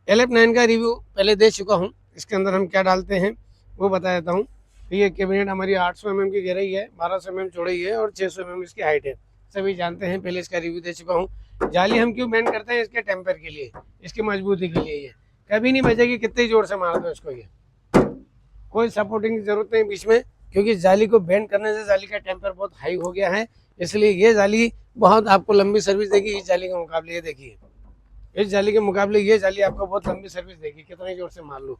LF9 का रिव्यू पहले दे चुका हूँ, इसके अंदर हम क्या डालते हैं वो बता देता हूँ। ये कैबिनेट हमारी 800 mm की गहराई है, 1200 mm चौड़ाई है और 600 mm इसकी हाइट है, सभी जानते हैं, पहले इसका रिव्यू दे चुका हूँ। जाली हम क्यों बैंड करते हैं? इसके टेम्पर के लिए, इसकी मजबूती के लिए। ये कभी नहीं बचेगी, कितने जोर से मार दो इसको, ये कोई सपोर्टिंग की जरूरत नहीं बीच में, क्योंकि जाली को बैंड करने से जाली का टेम्पर बहुत हाई हो गया है, इसलिए ये जाली बहुत आपको लंबी सर्विस देगी इस जाली के मुकाबले। ये देखिए, इस जाली के मुकाबले ये जाली आपको बहुत लंबी सर्विस देगी, कितने जोर से मार लो।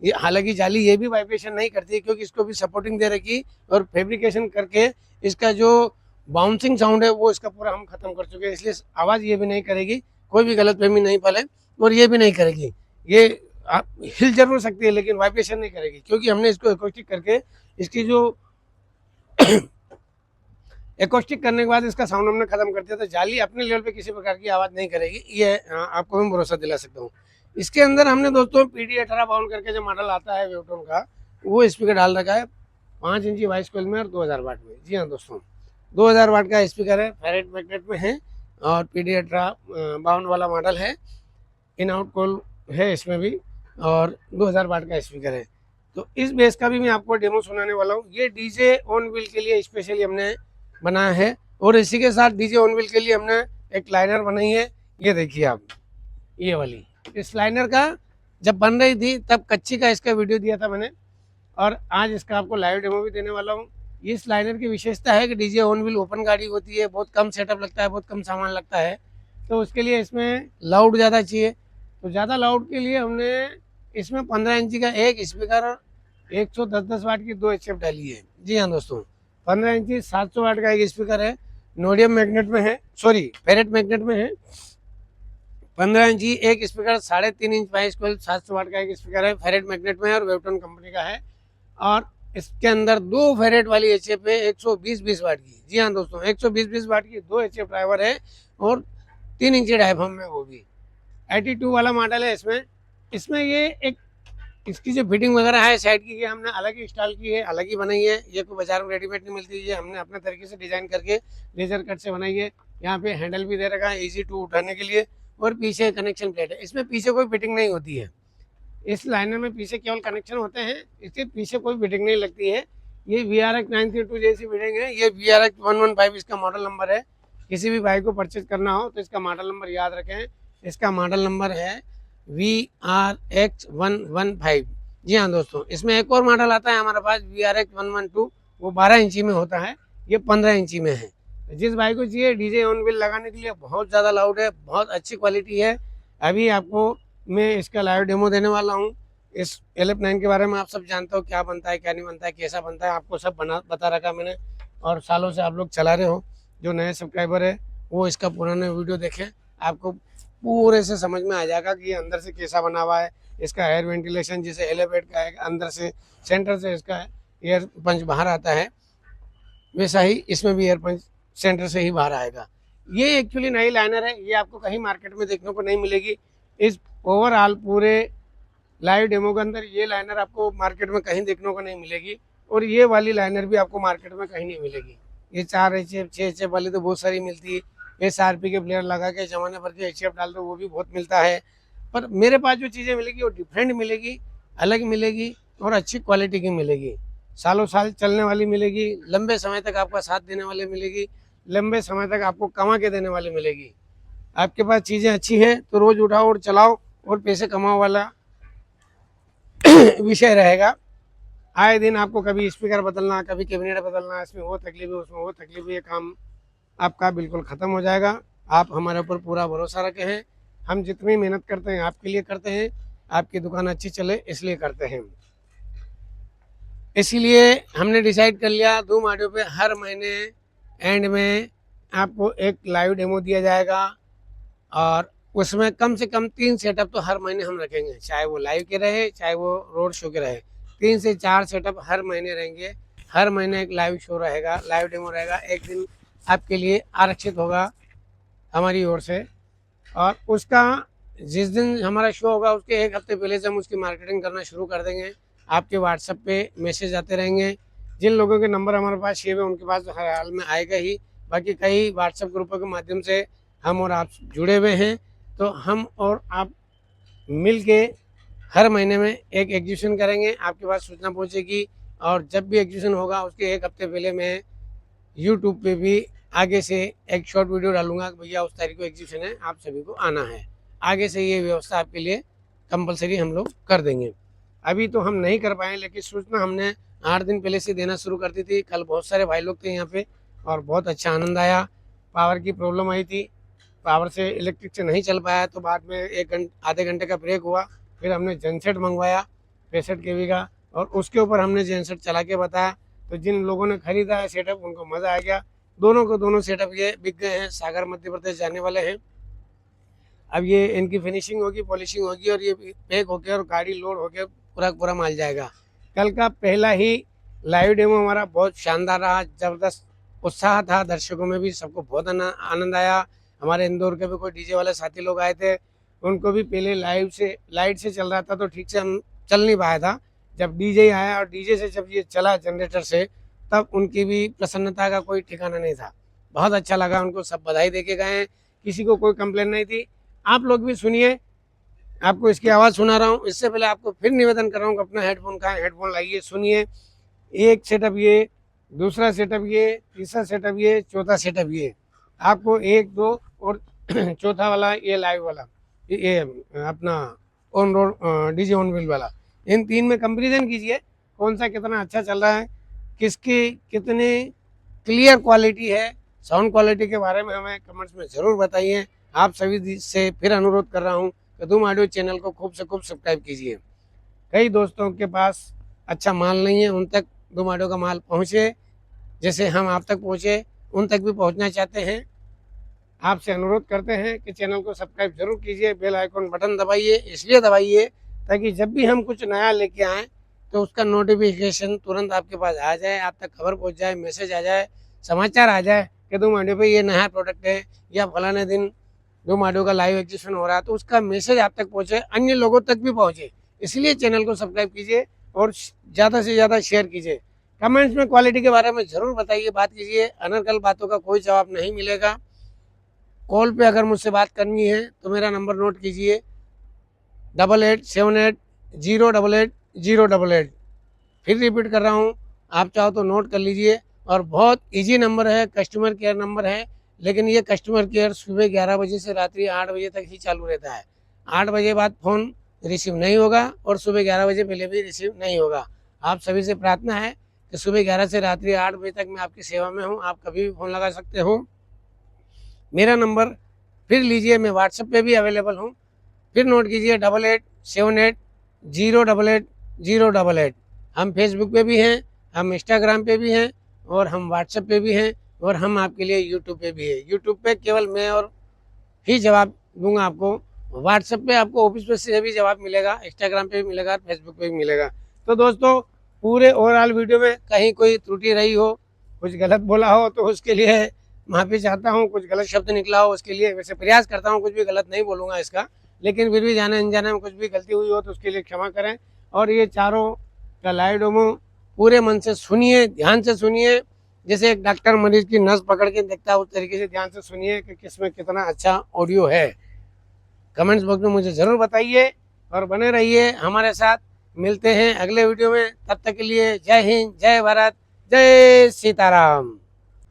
ये हालांकि जाली ये भी वाइब्रेशन नहीं करती है, क्योंकि इसको भी सपोर्टिंग दे रखी और फैब्रिकेशन करके इसका जो बाउंसिंग साउंड है वो इसका पूरा हम खत्म कर चुके हैं, इसलिए आवाज़ ये भी नहीं करेगी, कोई भी गलतफहमी नहीं फैले, और ये भी नहीं करेगी। ये आप हिल जरूर सकती है लेकिन वाइब्रेशन नहीं करेगी, क्योंकि हमने इसको एकॉस्टिक करके इसकी जो एकॉस्टिक करने के बाद इसका साउंड हमने खत्म कर दिया, तो जाली अपने लेवल पे किसी प्रकार की आवाज़ नहीं करेगी, ये आपको मैं भरोसा दिला सकता हूँ। इसके अंदर हमने दोस्तों PD18 बाउंड करके जो मॉडल आता है वेवटोन का, वो स्पीकर डाल रखा है 5 इंची वाइस कोयल में और 2000 वाट में। जी हाँ दोस्तों, 2000 वाट का स्पीकर है, फेरेट मैग्नेट में है और PD18 बाउंड वाला मॉडल है, इन आउट कोयल है इसमें भी, और 2000 वाट का स्पीकर है। तो इस बेस का भी मैं आपको डेमो सुनाने वाला हूँ। ये DJ ऑन व्हील के लिए स्पेशली हमने बनाया है, और इसी के साथ DJ ऑन व्हील के लिए हमने एक लाइनर बनाई है। ये देखिए आप, ये वाली इस लाइनर का जब बन रही थी तब कच्ची का इसका वीडियो दिया था मैंने, और आज इसका आपको लाइव डेमो भी देने वाला हूँ। इस लाइनर की विशेषता है कि DJ ऑन व्हील ओपन गाड़ी होती है, बहुत कम सेटअप लगता है, बहुत कम सामान लगता है, तो उसके लिए इसमें लाउड ज़्यादा चाहिए। तो ज़्यादा लाउड के लिए हमने इसमें 15 इंची का एक स्पीकर और 110 वाट की 2 HF डाली है। जी हाँ दोस्तों, 15 इंची 700 वाट का एक स्पीकर है, नोडियम मैग्नेट में है, सॉरी फेरेट मैग्नेट में है। 15 इंची एक स्पीकर, 3.5 इंच वाइस कोयल 700 वाट का एक स्पीकर है, फेरेट मैग्नेट में है और वेवटोन कंपनी का है। और इसके अंदर 2 फेरेट वाली HF है 120 वाट की। जी हाँ दोस्तों, 120 वाट की 2 HF ड्राइवर है और 3 इंची डायफ्राम में, वो भी 82 वाला मॉडल है। इसमें ये एक इसकी जो फिटिंग वगैरह है साइड की, ये हमने अलग ही इंस्टॉल की है, अलग ही बनाई है, ये कोई बाजार में रेडीमेड नहीं मिलती, ये हमने अपने तरीके से डिजाइन करके लेजर कट से बनाई है। यहाँ पे हैंडल भी दे रखा है इजी टू उठाने के लिए, और पीछे कनेक्शन प्लेट है। इसमें पीछे कोई फिटिंग नहीं होती है, इस लाइनर में पीछे केवल कनेक्शन होते हैं, इसके पीछे कोई फिटिंग नहीं लगती है। ये VRX 932 जैसी फिटिंग है, ये VRX 115 इसका मॉडल नंबर है। किसी भी बाइक को परचेज करना हो तो इसका मॉडल नंबर याद रखें, इसका मॉडल नंबर है VRX 115। जी हाँ दोस्तों, इसमें एक और मॉडल आता है हमारे पास VRX 112, वो 12 इंची में होता है, ये 15 इंची में है। जिस बाइक को चाहिए DJ ऑन व्हील लगाने के लिए, बहुत ज़्यादा लाउड है, बहुत अच्छी क्वालिटी है। अभी आपको मैं इसका लाइव डेमो देने वाला हूँ। इस LF9 के बारे में आप सब जानते हो, क्या बनता है क्या नहीं बनता है, कैसा बनता है, आपको सब बता रखा मैंने, और सालों से आप लोग चला रहे हो। जो नए सब्सक्राइबर है वो इसका पुराना वीडियो देखें, आपको पूरे से समझ में आ जाएगा कि ये अंदर से कैसा बना हुआ है। इसका एयर वेंटिलेशन जैसे एलिवेट का है, अंदर से सेंटर से इसका एयर पंच बाहर आता है, वैसा ही इसमें भी एयर पंच सेंटर से ही बाहर आएगा। ये एक्चुअली नई लाइनर है, ये आपको कहीं मार्केट में देखने को नहीं मिलेगी। इस ओवरऑल पूरे लाइव डेमो के अंदर ये लाइनर आपको मार्केट में कहीं देखने को नहीं मिलेगी, और ये वाली लाइनर भी आपको मार्केट में कहीं नहीं मिलेगी। ये 4 HF 6 HF वाली तो बहुत सारी मिलती है, SRP के प्लेयर लगा के जमाने भर के HF डाल दो, वो भी बहुत मिलता है। पर मेरे पास जो चीज़ें मिलेगी वो डिफरेंट मिलेगी, अलग मिलेगी, और अच्छी क्वालिटी की मिलेगी, सालों साल चलने वाली मिलेगी, लंबे समय तक आपका साथ देने वाली मिलेगी, लंबे समय तक आपको कमा के देने वाली मिलेगी। आपके पास चीज़ें अच्छी हैं तो रोज़ उठाओ और चलाओ और पैसे कमाओ वाला विषय रहेगा। आए दिन आपको कभी स्पीकर बदलना, कभी कैबिनेट बदलना, इसमें वो तकलीफ है, उसमें वो तकलीफ है, ये काम आपका बिल्कुल ख़त्म हो जाएगा। आप हमारे ऊपर पूरा भरोसा रखे हैं, हम जितनी मेहनत करते हैं आपके लिए करते हैं, आपकी दुकान अच्छी चले इसलिए करते हैं। इसीलिए हमने डिसाइड कर लिया धूम ऑडियो पे हर महीने एंड में आपको एक लाइव डेमो दिया जाएगा और उसमें कम से कम 3 सेटअप तो हर महीने हम रखेंगे, चाहे वो लाइव के रहे चाहे वो रोड शो के रहे। 3 से 4 सेटअप हर महीने रहेंगे। हर महीने एक लाइव शो रहेगा, लाइव डेमो रहेगा। एक दिन आपके लिए आरक्षित होगा हमारी ओर से, और उसका जिस दिन हमारा शो होगा उसके 1 हफ्ते पहले से हम उसकी मार्केटिंग करना शुरू कर देंगे। आपके व्हाट्सएप पे मैसेज आते रहेंगे। जिन लोगों के नंबर हमारे पास शेव है उनके पास तो हर हाल में आएगा ही। बाकी कई व्हाट्सएप ग्रुपों के माध्यम से हम और आप जुड़े हुए हैं, तो हम और आप मिल के हर महीने में एक एग्जीबिशन करेंगे। आपके पास सूचना पहुंचेगी और जब भी एग्जीबिशन होगा उसके 1 हफ्ते पहले मैं यूट्यूब पे भी आगे से एक शॉर्ट वीडियो डालूंगा कि भैया उस तारीख को एग्जीबिशन है, आप सभी को आना है। आगे से ये व्यवस्था आपके लिए कंपलसरी हम लोग कर देंगे। अभी तो हम नहीं कर पाए, लेकिन सूचना हमने 8 दिन पहले से देना शुरू कर दी थी। कल बहुत सारे भाई लोग थे यहाँ पे और बहुत अच्छा आनंद आया। पावर की प्रॉब्लम आई थी, पावर से इलेक्ट्रिक से नहीं चल पाया, तो बाद में आधे घंटे का ब्रेक हुआ। फिर हमने जनसेट मंगवाया 65 kV का, और उसके ऊपर हमने जनसेट चला के बताया। तो जिन लोगों ने खरीदा है सेटअप उनको मज़ा आ गया। दोनों सेटअप ये बिक गए हैं, सागर मध्य प्रदेश जाने वाले हैं। अब ये इनकी फिनिशिंग होगी, पॉलिशिंग होगी और ये पैक होके और गाड़ी लोड होके पूरा माल जाएगा। कल का पहला ही लाइव डेमो हमारा बहुत शानदार रहा, ज़बरदस्त उत्साह था, दर्शकों में भी सबको बहुत आनंद आया। हमारे इंदौर के भी कोई डीजे वाले साथी लोग आए थे, उनको भी पहले लाइट से चल रहा था तो ठीक से हम चल नहीं पाया था। जब डीजे आया और डीजे से जब ये चला जनरेटर से, तब उनकी भी प्रसन्नता का कोई ठिकाना नहीं था। बहुत अच्छा लगा उनको, सब बधाई दे के गए, किसी को कोई कंप्लेन नहीं थी। आप लोग भी सुनिए, आपको इसकी आवाज़ सुना रहा हूँ। इससे पहले आपको फिर निवेदन कर रहा हूँ कि अपना हेडफोन का हेडफोन लाइए, सुनिए। एक सेटअप ये, दूसरा सेटअप ये, तीसरा सेटअप ये, चौथा सेटअप ये। आपको 1, 2 और चौथा वाला ये लाइव वाला, ये अपना on road DJ on wheel वाला, इन 3 में कंपैरिजन कीजिए कौन सा कितना अच्छा चल रहा है, किसकी कितनी क्लियर क्वालिटी है। साउंड क्वालिटी के बारे में हमें कमेंट्स में ज़रूर बताइए। आप सभी से फिर अनुरोध कर रहा हूँ कि धूम ऑडियो चैनल को खूब से खूब सब्सक्राइब कीजिए। कई दोस्तों के पास अच्छा माल नहीं है, उन तक धूम ऑडियो का माल पहुँचे, जैसे हम आप तक पहुँचे उन तक भी पहुँचना चाहते हैं। आपसे अनुरोध करते हैं कि चैनल को सब्सक्राइब जरूर कीजिए, बेल आइकन बटन दबाइए। इसलिए दबाइए ताकि जब भी हम कुछ नया लेके आएँ तो उसका नोटिफिकेशन तुरंत आपके पास आ जाए, आप तक खबर पहुंच जाए, मैसेज आ जाए, समाचार आ जाए कि धूम ऑडियो पे ये नया प्रोडक्ट है या फलाने दिन धूम ऑडियो का लाइव एग्जीबिशन हो रहा है, तो उसका मैसेज आप तक पहुंचे, अन्य लोगों तक भी पहुंचे। इसलिए चैनल को सब्सक्राइब कीजिए और ज़्यादा से ज़्यादा शेयर कीजिए। कमेंट्स में क्वालिटी के बारे में ज़रूर बताइए, बात कीजिए। अनर्गल बातों का कोई जवाब नहीं मिलेगा। कॉल पे अगर मुझसे बात करनी है तो मेरा नंबर नोट कीजिए 8878088088। फिर रिपीट कर रहा हूँ, आप चाहो तो नोट कर लीजिए। और बहुत इजी नंबर है, कस्टमर केयर नंबर है, लेकिन ये कस्टमर केयर सुबह 11 बजे से रात्रि 8 बजे तक ही चालू रहता है। 8 बजे बाद फ़ोन रिसीव नहीं होगा और सुबह 11 बजे पहले भी रिसीव नहीं होगा। आप सभी से प्रार्थना है कि सुबह 11 से रात्रि 8 बजे तक मैं आपकी सेवा में हूँ, आप कभी भी फ़ोन लगा सकते हो। मेरा नंबर फिर लीजिए, मैं व्हाट्सएप पे भी अवेलेबल हूँ, फिर नोट कीजिए 8878088088। हम फेसबुक पे भी हैं, हम इंस्टाग्राम पे भी हैं और हम व्हाट्सएप पे भी हैं और हम आपके लिए यूट्यूब पे भी है। यूट्यूब पे केवल मैं और ही जवाब दूंगा आपको, व्हाट्सएप पे आपको ऑफिस पे से भी जवाब मिलेगा, इंस्टाग्राम पे भी मिलेगा, फेसबुक पे भी मिलेगा। तो दोस्तों, पूरे ओवरऑल वीडियो में कहीं कोई त्रुटि रही हो, कुछ गलत बोला हो तो उसके लिए माफ़ी चाहता हूँ, कुछ गलत शब्द निकला हो उसके लिए, वैसे प्रयास करता हूँ कुछ भी गलत नहीं बोलूँगा इसका, लेकिन फिर भी जाने अनजाने में कुछ भी गलती हुई हो तो उसके लिए क्षमा करें। और ये चारों का लाइव डेमो पूरे मन से सुनिए, ध्यान से सुनिए, जैसे एक डॉक्टर मरीज की नस पकड़ के देखता है उस तरीके से ध्यान से सुनिए कि किसमें कितना अच्छा ऑडियो है। कमेंट्स बॉक्स में मुझे ज़रूर बताइए और बने रहिए हमारे साथ। मिलते हैं अगले वीडियो में, तब तक के लिए जय हिंद, जय भारत, जय सीताराम।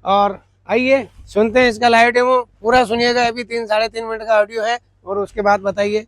और आइए सुनते हैं इसका लाइव डेमो, पूरा सुनिएगा। अभी 3-3.5 मिनट का ऑडियो है और उसके बाद बताइए।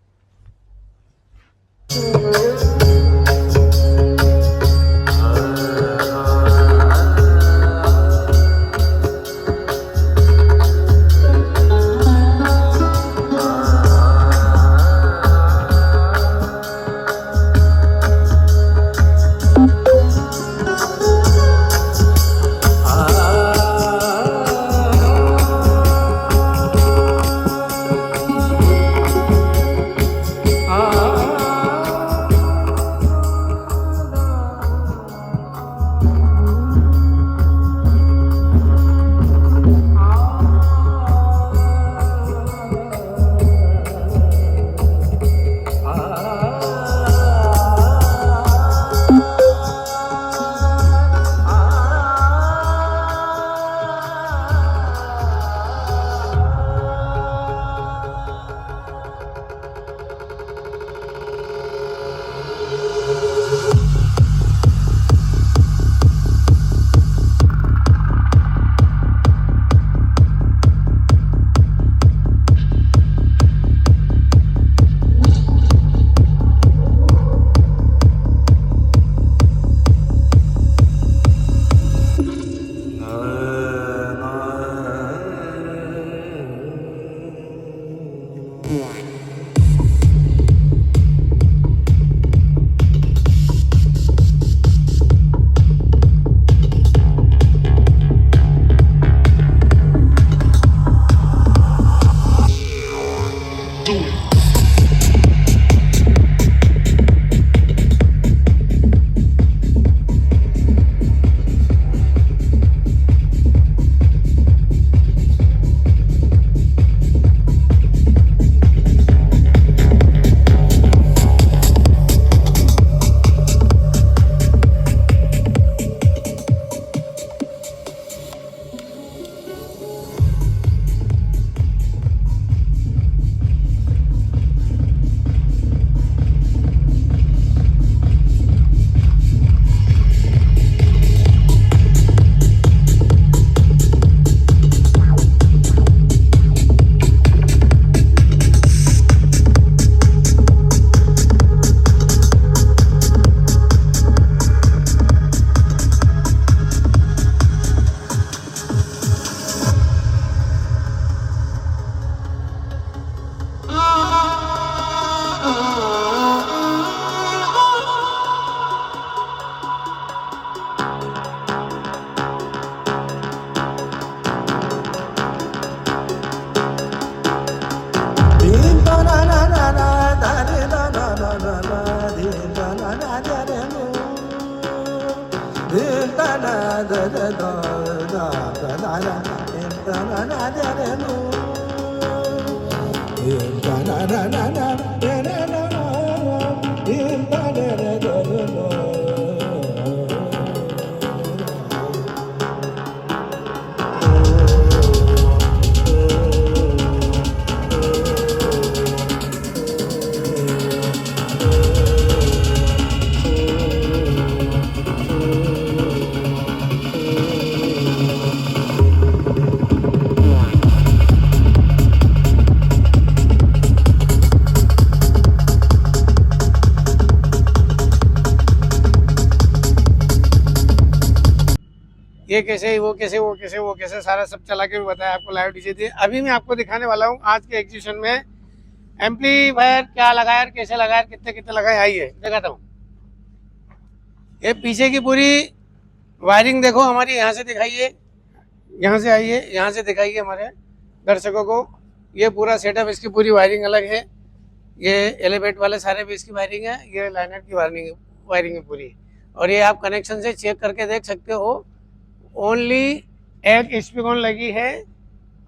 ये कैसे वो कैसे वो कैसे वो कैसे सारा सब चला के भी बताया आपको, लाइव डीजे दिए। अभी मैं आपको दिखाने वाला हूँ आज के एग्जीबिशन में एम्पलीफायर क्या लगाया, कैसे लगाया, कितने कितने लगाए, आइए दिखाता हूँ। ये पीछे की पूरी वायरिंग देखो हमारी, यहाँ से दिखाइए, यहाँ से आइए, यहाँ से दिखाइए हमारे दर्शकों को। ये पूरा सेटअप, इसकी पूरी वायरिंग अलग है। ये एलिवेट वाले सारे भी इसकी वायरिंग है, ये लाइनर की वायरिंग है पूरी। और ये आप कनेक्शन से चेक करके देख सकते हो। ओनली एक स्पीकर लगी है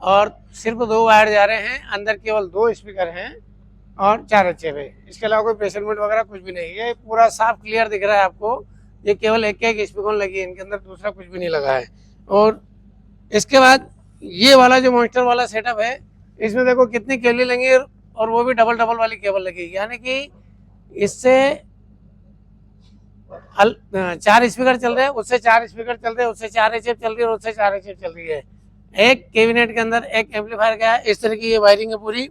और सिर्फ 2 वायर जा रहे हैं, अंदर केवल 2 स्पीकर हैं और 4 अच्छे पे। इसके अलावा कोई प्रेशर मीट वगैरह कुछ भी नहीं है। ये पूरा साफ क्लियर दिख रहा है आपको। ये केवल एक स्पीकर लगी है, इनके अंदर दूसरा कुछ भी नहीं लगा है। और इसके बाद ये वाला जो मॉन्स्टर वाला सेटअप है, इसमें देखो कितनी केबल लगी और वो भी डबल वाली केबल लगी, यानी कि इससे 4 स्पीकर चल रहे हैं, उससे 4 स्पीकर चल रहे हैं, उससे 4 एचएफ चल रही है और उससे 4 एचएफ चल रही है। एक कैबिनेट के अंदर एक एम्पलीफायर गया है। इस तरह की ये वायरिंग है पूरी।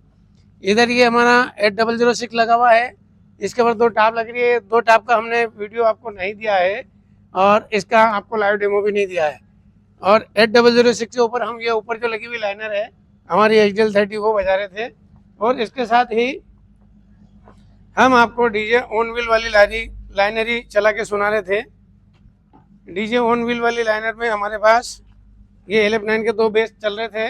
इधर ये हमारा 8006 लगा हुआ है, इसके ऊपर 2 टाप लग रही है। 2 टाप का हमने वीडियो आपको नहीं दिया है और इसका आपको लाइव डेमो भी नहीं दिया है। और 8006 के ऊपर हम ये ऊपर जो लगी हुई लाइनर है हमारी HDL30 वो बजा रहे थे। और इसके साथ ही हम आपको डीजे ऑन व्हील वाली लाइनर ही चला के सुना रहे थे। डीजे ऑन व्हील वाली लाइनर में हमारे पास ये LF9 के 2 बेस चल रहे थे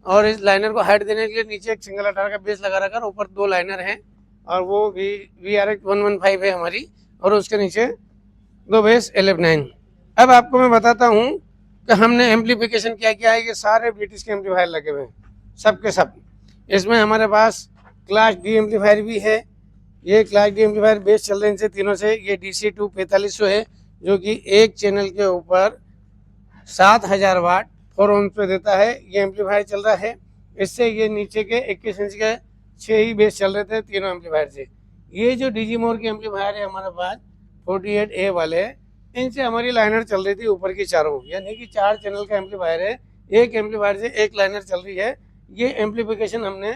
और इस लाइनर को हाइट देने के लिए नीचे एक सिंगल 18 का बेस लगा रखा, ऊपर 2 लाइनर हैं और वो VRX 115 है हमारी, और उसके नीचे 2 बेस LF9। अब आपको मैं बताता हूँ कि हमने एम्पलीफिकेशन क्या किया है। ये सारे ब्रिटिश के एम्पलीफायर लगे हुए हैं, सब के सब। इसमें हमारे पास क्लास D एम्पलीफायर भी है। ये क्लास D एम्पलीफायर बेस चल रहे हैं इनसे तीनों से। ये DC2 4500 है जो कि एक चैनल के ऊपर 7000 वाट 4 ohms पे देता है। ये एम्पलीफायर चल रहा है। इससे ये नीचे के 21 इंच के 6 ही बेस चल रहे थे तीनों एम्पलीफायर से। ये जो डिजीमोर के एम्पलीफायर है हमारे पास 48A वाले, इनसे हमारी लाइनर चल रही थी ऊपर की चारों, यानी कि 4 चैनल का एम्पलीफायर है। एक एम्पलीफायर से एक लाइनर चल रही है। ये एम्पलीफिकेशन हमने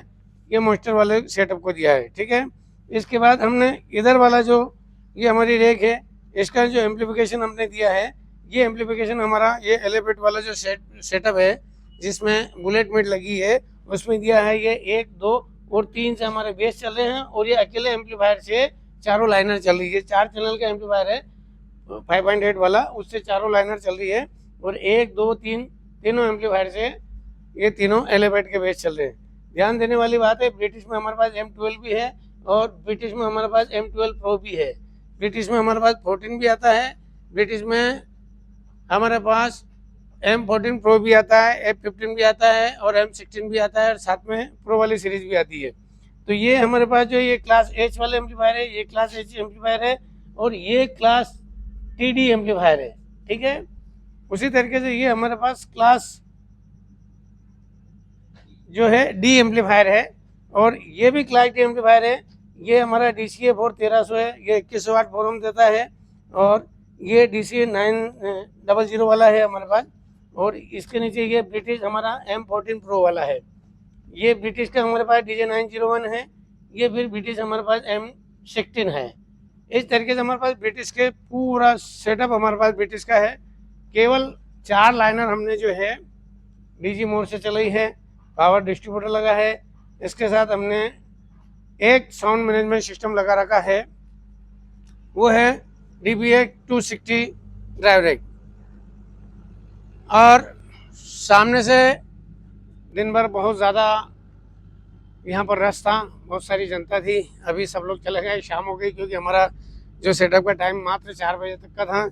ये मॉन्स्टर वाले सेटअप को दिया है, ठीक है। इसके बाद हमने इधर वाला जो ये हमारी रेक है, इसका जो एम्पलीफिकेशन हमने दिया है, ये एम्पलीफिकेशन हमारा ये एलिवेट वाला जो सेटअप है जिसमें बुलेट मीट लगी है, उसमें दिया है ये 1 2 और 3 से हमारे बेस चल रहे हैं, और ये अकेले एम्पलीफायर से चारों लाइनर चल रही है। 4 चैनल का एम्पलीफायर है 5.8 वाला, उससे चारों लाइनर चल रही है, और 1 2 3 तीनों एम्पलीफायर से ये तीनों एलिवेट के बेस चल रहे हैं। ध्यान देने वाली बात है, ब्रिटिश में हमारे पास M12 भी है, और ब्रिटिश में हमारे पास M12 Pro भी है। ब्रिटिश में हमारे पास 14 भी आता है, ब्रिटिश में हमारे पास M14 Pro भी आता है, F15 भी आता है, और M16 भी आता है, और साथ में प्रो वाली सीरीज भी आती है। तो ये हमारे पास जो ये क्लास H वाले एम्पलीफायर है, ये क्लास H एम्पलीफायर है, और ये क्लास TD एम्पलीफायर है। ठीक है, उसी तरीके से ये हमारे पास क्लास जो है D एम्पलीफायर है, और ये भी क्लास D एम्पलीफायर है। ये हमारा DCA 4 1300 है, ये 2100 वाट 4 ओम देता है, और ये DCA 900 वाला है हमारे पास, और इसके नीचे ये ब्रिटिश हमारा M14 Pro वाला है। ये ब्रिटिश का हमारे पास DJ 901 है, ये फिर ब्रिटिश हमारे पास M16 है। इस तरीके से हमारे पास ब्रिटिश के पूरा सेटअप हमारे पास ब्रिटिश का है। केवल 4 लाइनर हमने जो है डीजी मोड से चलाई है, पावर डिस्ट्रीब्यूटर लगा है, इसके साथ हमने एक साउंड मैनेजमेंट सिस्टम लगा रखा है, वो है DBX 260 ड्राइव रैक। और सामने से दिन भर बहुत ज़्यादा यहाँ पर रश था, बहुत सारी जनता थी। अभी सब लोग चले गए, शाम हो गई, क्योंकि हमारा जो सेटअप का टाइम मात्र 4 बजे तक का था,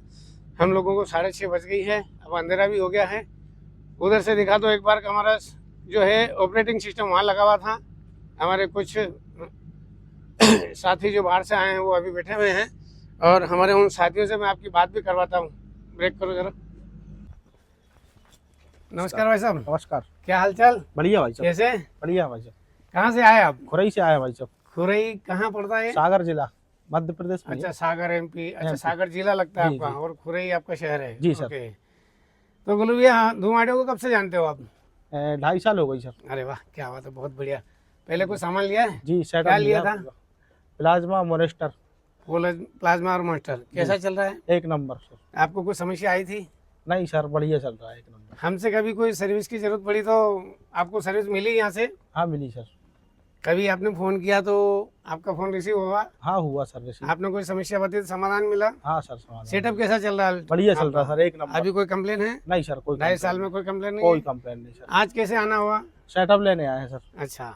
हम लोगों को 6:30 बज गई है, अब अंधेरा भी हो गया है। उधर से दिखा दो एक बार, हमारा जो है ऑपरेटिंग सिस्टम वहाँ लगा हुआ था। हमारे कुछ साथी जो बाहर से आए हैं वो अभी बैठे हुए हैं, और हमारे उन साथियों से मैं आपकी बात भी करवाता हूँ। ब्रेक करो जरा। नमस्कार भाई साहब। नमस्कार। क्या हाल चाल? बढ़िया भाई साहब। कैसे? बढ़िया भाई साहब। कहाँ से आए आप? खुरई से आया भाई साहब। खुरई कहाँ पड़ता है? सागर जिला, मध्य प्रदेश में। अच्छा, सागर MP। अच्छा, MP। सागर जिला लगता है जी, आपका, जी। और खुरई आपका शहर है। जी सर। ओके। तो गुलू भैया, धूम ऑडियो को कब से जानते हो आप? 2.5 साल हो गई सर। अरे वाह, क्या बात है, बहुत बढ़िया। पहले कोई सामान लिया है? जी, सेटअप क्या लिया था? Plasma Monster. प्लाज्मा और मास्टर कैसा चल रहा है? एक नंबर सर। आपको कोई समस्या आई थी? नहीं सर, बढ़िया चल रहा है, एक नंबर। हमसे कभी कोई सर्विस की जरूरत पड़ी तो आपको सर्विस मिली यहाँ से? हाँ मिली सर। कभी आपने फोन किया तो आपका फोन रिसीव हुआ? हाँ हुआ सर रिसीव। आपने कोई समस्या बताई तो समाधान मिला? हाँ सर समाधान। सेटअप कैसा चल रहा है? बढ़िया चल रहा है सर, एक नंबर। अभी कोई कंप्लेन है? नहीं सर, कोई 2.5 साल में कोई कंप्लेन नहीं? कोई कंप्लेन नहीं सर। आज कैसे आना हुआ? सेटअप लेने आए हैं सर। अच्छा,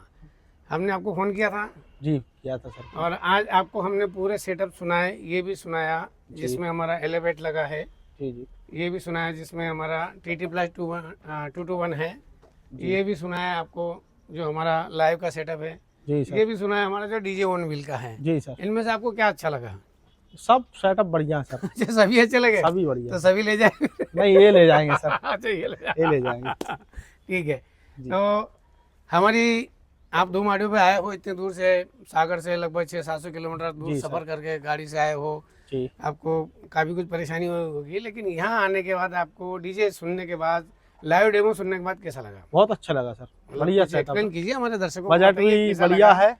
हमने आपको फोन किया था? जी किया था सर। और आज आपको हमने पूरे सेटअप सुनाए, ये भी सुनाया जिसमें हमारा एलिवेट लगा है, जी जी। ये भी सुनाया जिसमें हमारा TT+221 है, ये भी सुनाया आपको जो हमारा लाइव का सेटअप है, जी सर। ये भी सुनाया हमारा जो DJ ऑन व्हील का है। जी सर। इनमें से आपको क्या अच्छा लगा? सब सेटअप बढ़िया है सर। अच्छा, सभी अच्छे लगे? सभी बढ़िया। तो सभी ले जाए? नहीं, ये ले जाएंगे सर। अच्छा, ये ले जाएंगे। ठीक है। तो हमारी आप धूम ऑडियो पे आए हो इतने दूर से, सागर से लगभग 600-700 किलोमीटर दूर सफर करके गाड़ी से आए हो, जी। आपको काफ़ी कुछ परेशानी होगी, लेकिन यहाँ आने के बाद आपको डीजे सुनने के बाद, लाइव डेमो सुनने के बाद कैसा लगा? बहुत अच्छा लगा सर, बढ़िया सेटअप। एक्सप्लेन कीजिए हमारे दर्शकों को। बजट भी बढ़िया है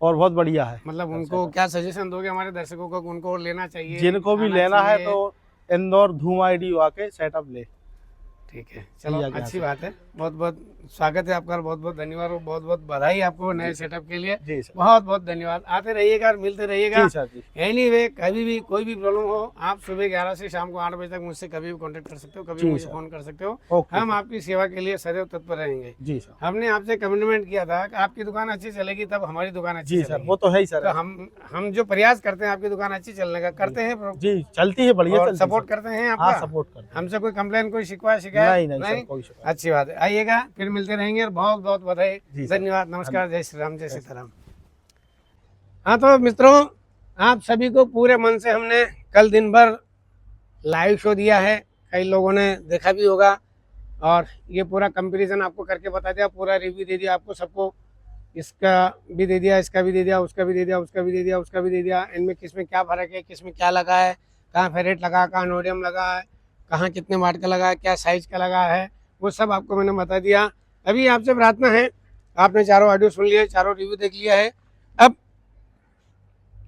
और बहुत बढ़िया है। मतलब उनको क्या सजेशन दोगे हमारे दर्शकों को, उनको लेना चाहिए? जिनको भी लेना है तो इंदौर धूम आईडी आके सेटअप ले। ठीक है, चलो अच्छी बात है। बहुत बहुत स्वागत है आपका, बहुत बहुत धन्यवाद और बहुत बहुत बधाई आपको नए सेटअप के लिए। जी सर। बहुत बहुत धन्यवाद। आते रहिएगा और मिलते रहिएगा। जी सर। जी। एनीवे, कभी भी कोई भी प्रॉब्लम हो, आप सुबह 11 से शाम को 8 बजे तक मुझसे कभी भी कांटेक्ट कर सकते हो, कभी मुझे फोन कर सकते हो। हम आपकी सेवा के लिए सदैव तत्पर रहेंगे। जी सर। हमने आपसे कमिटमेंट किया था कि आपकी दुकान अच्छी चलेगी तब हमारी दुकान अच्छी चलेगी। सर वो तो है ही सर। तो हम जो प्रयास करते हैं आपकी दुकान अच्छी चलने का करते हैं जी, चलती है बढ़िया, सपोर्ट करते हैं आपका। सपोर्ट करते हैं। हमसे कोई कंप्लेन, कोई शिकवा शिकायत नहीं। अच्छी बात है, आइएगा, फिर मिलते रहेंगे और बहुत बहुत बधाई, धन्यवाद, नमस्कार, जय श्री राम, जय सीताराम। हाँ तो मित्रों, आप सभी को पूरे मन से हमने कल दिन भर लाइव शो दिया है, कई लोगों ने देखा भी होगा, और ये पूरा कंपैरिजन आपको करके बता दिया, पूरा रिव्यू दे दिया आपको सबको, इसका भी दे दिया, इसका भी दे दिया, उसका भी दे दिया, उसका भी दे दिया, उसका भी दे दिया, इनमें किस में क्या फर्क है, किस में क्या लगा है, कहाँ फेरेट लगा, कहाँ नोडियम लगा है, कहाँ कितने वाट का लगा है, क्या साइज का लगा है, वो सब आपको मैंने बता दिया। अभी आपसे प्रार्थना है, आपने चारों ऑडियो सुन लिए, चारों रिव्यू देख लिया है, अब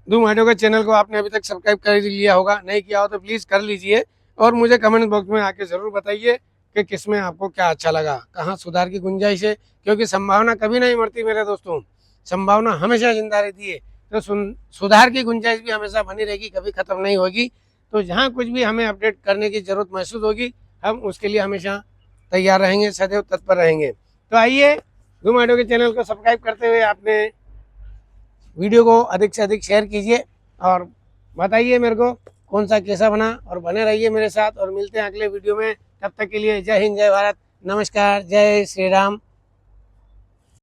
धूम ऑडियो के चैनल को आपने अभी तक सब्सक्राइब कर लिया होगा, नहीं किया हो तो प्लीज़ कर लीजिए, और मुझे कमेंट बॉक्स में आके ज़रूर बताइए कि किसमें आपको क्या अच्छा लगा, कहाँ सुधार की गुंजाइश है, क्योंकि संभावना कभी नहीं मरती मेरे दोस्तों, संभावना हमेशा जिंदा रहती है। तो सुधार की गुंजाइश भी हमेशा बनी रहेगी, कभी खत्म नहीं होगी। तो जहाँ कुछ भी हमें अपडेट करने की जरूरत महसूस होगी, हम उसके लिए हमेशा तैयार रहेंगे, सदैव तत्पर रहेंगे। तो आइए, धूम ऑडियो के चैनल को सब्सक्राइब करते हुए आपने वीडियो को अधिक से अधिक शेयर कीजिए और बताइए मेरे को कौन सा कैसा बना, और बने रहिए मेरे साथ। और मिलते हैं अगले वीडियो में। तब तक के लिए जय हिंद, जय भारत, नमस्कार, जय श्री राम।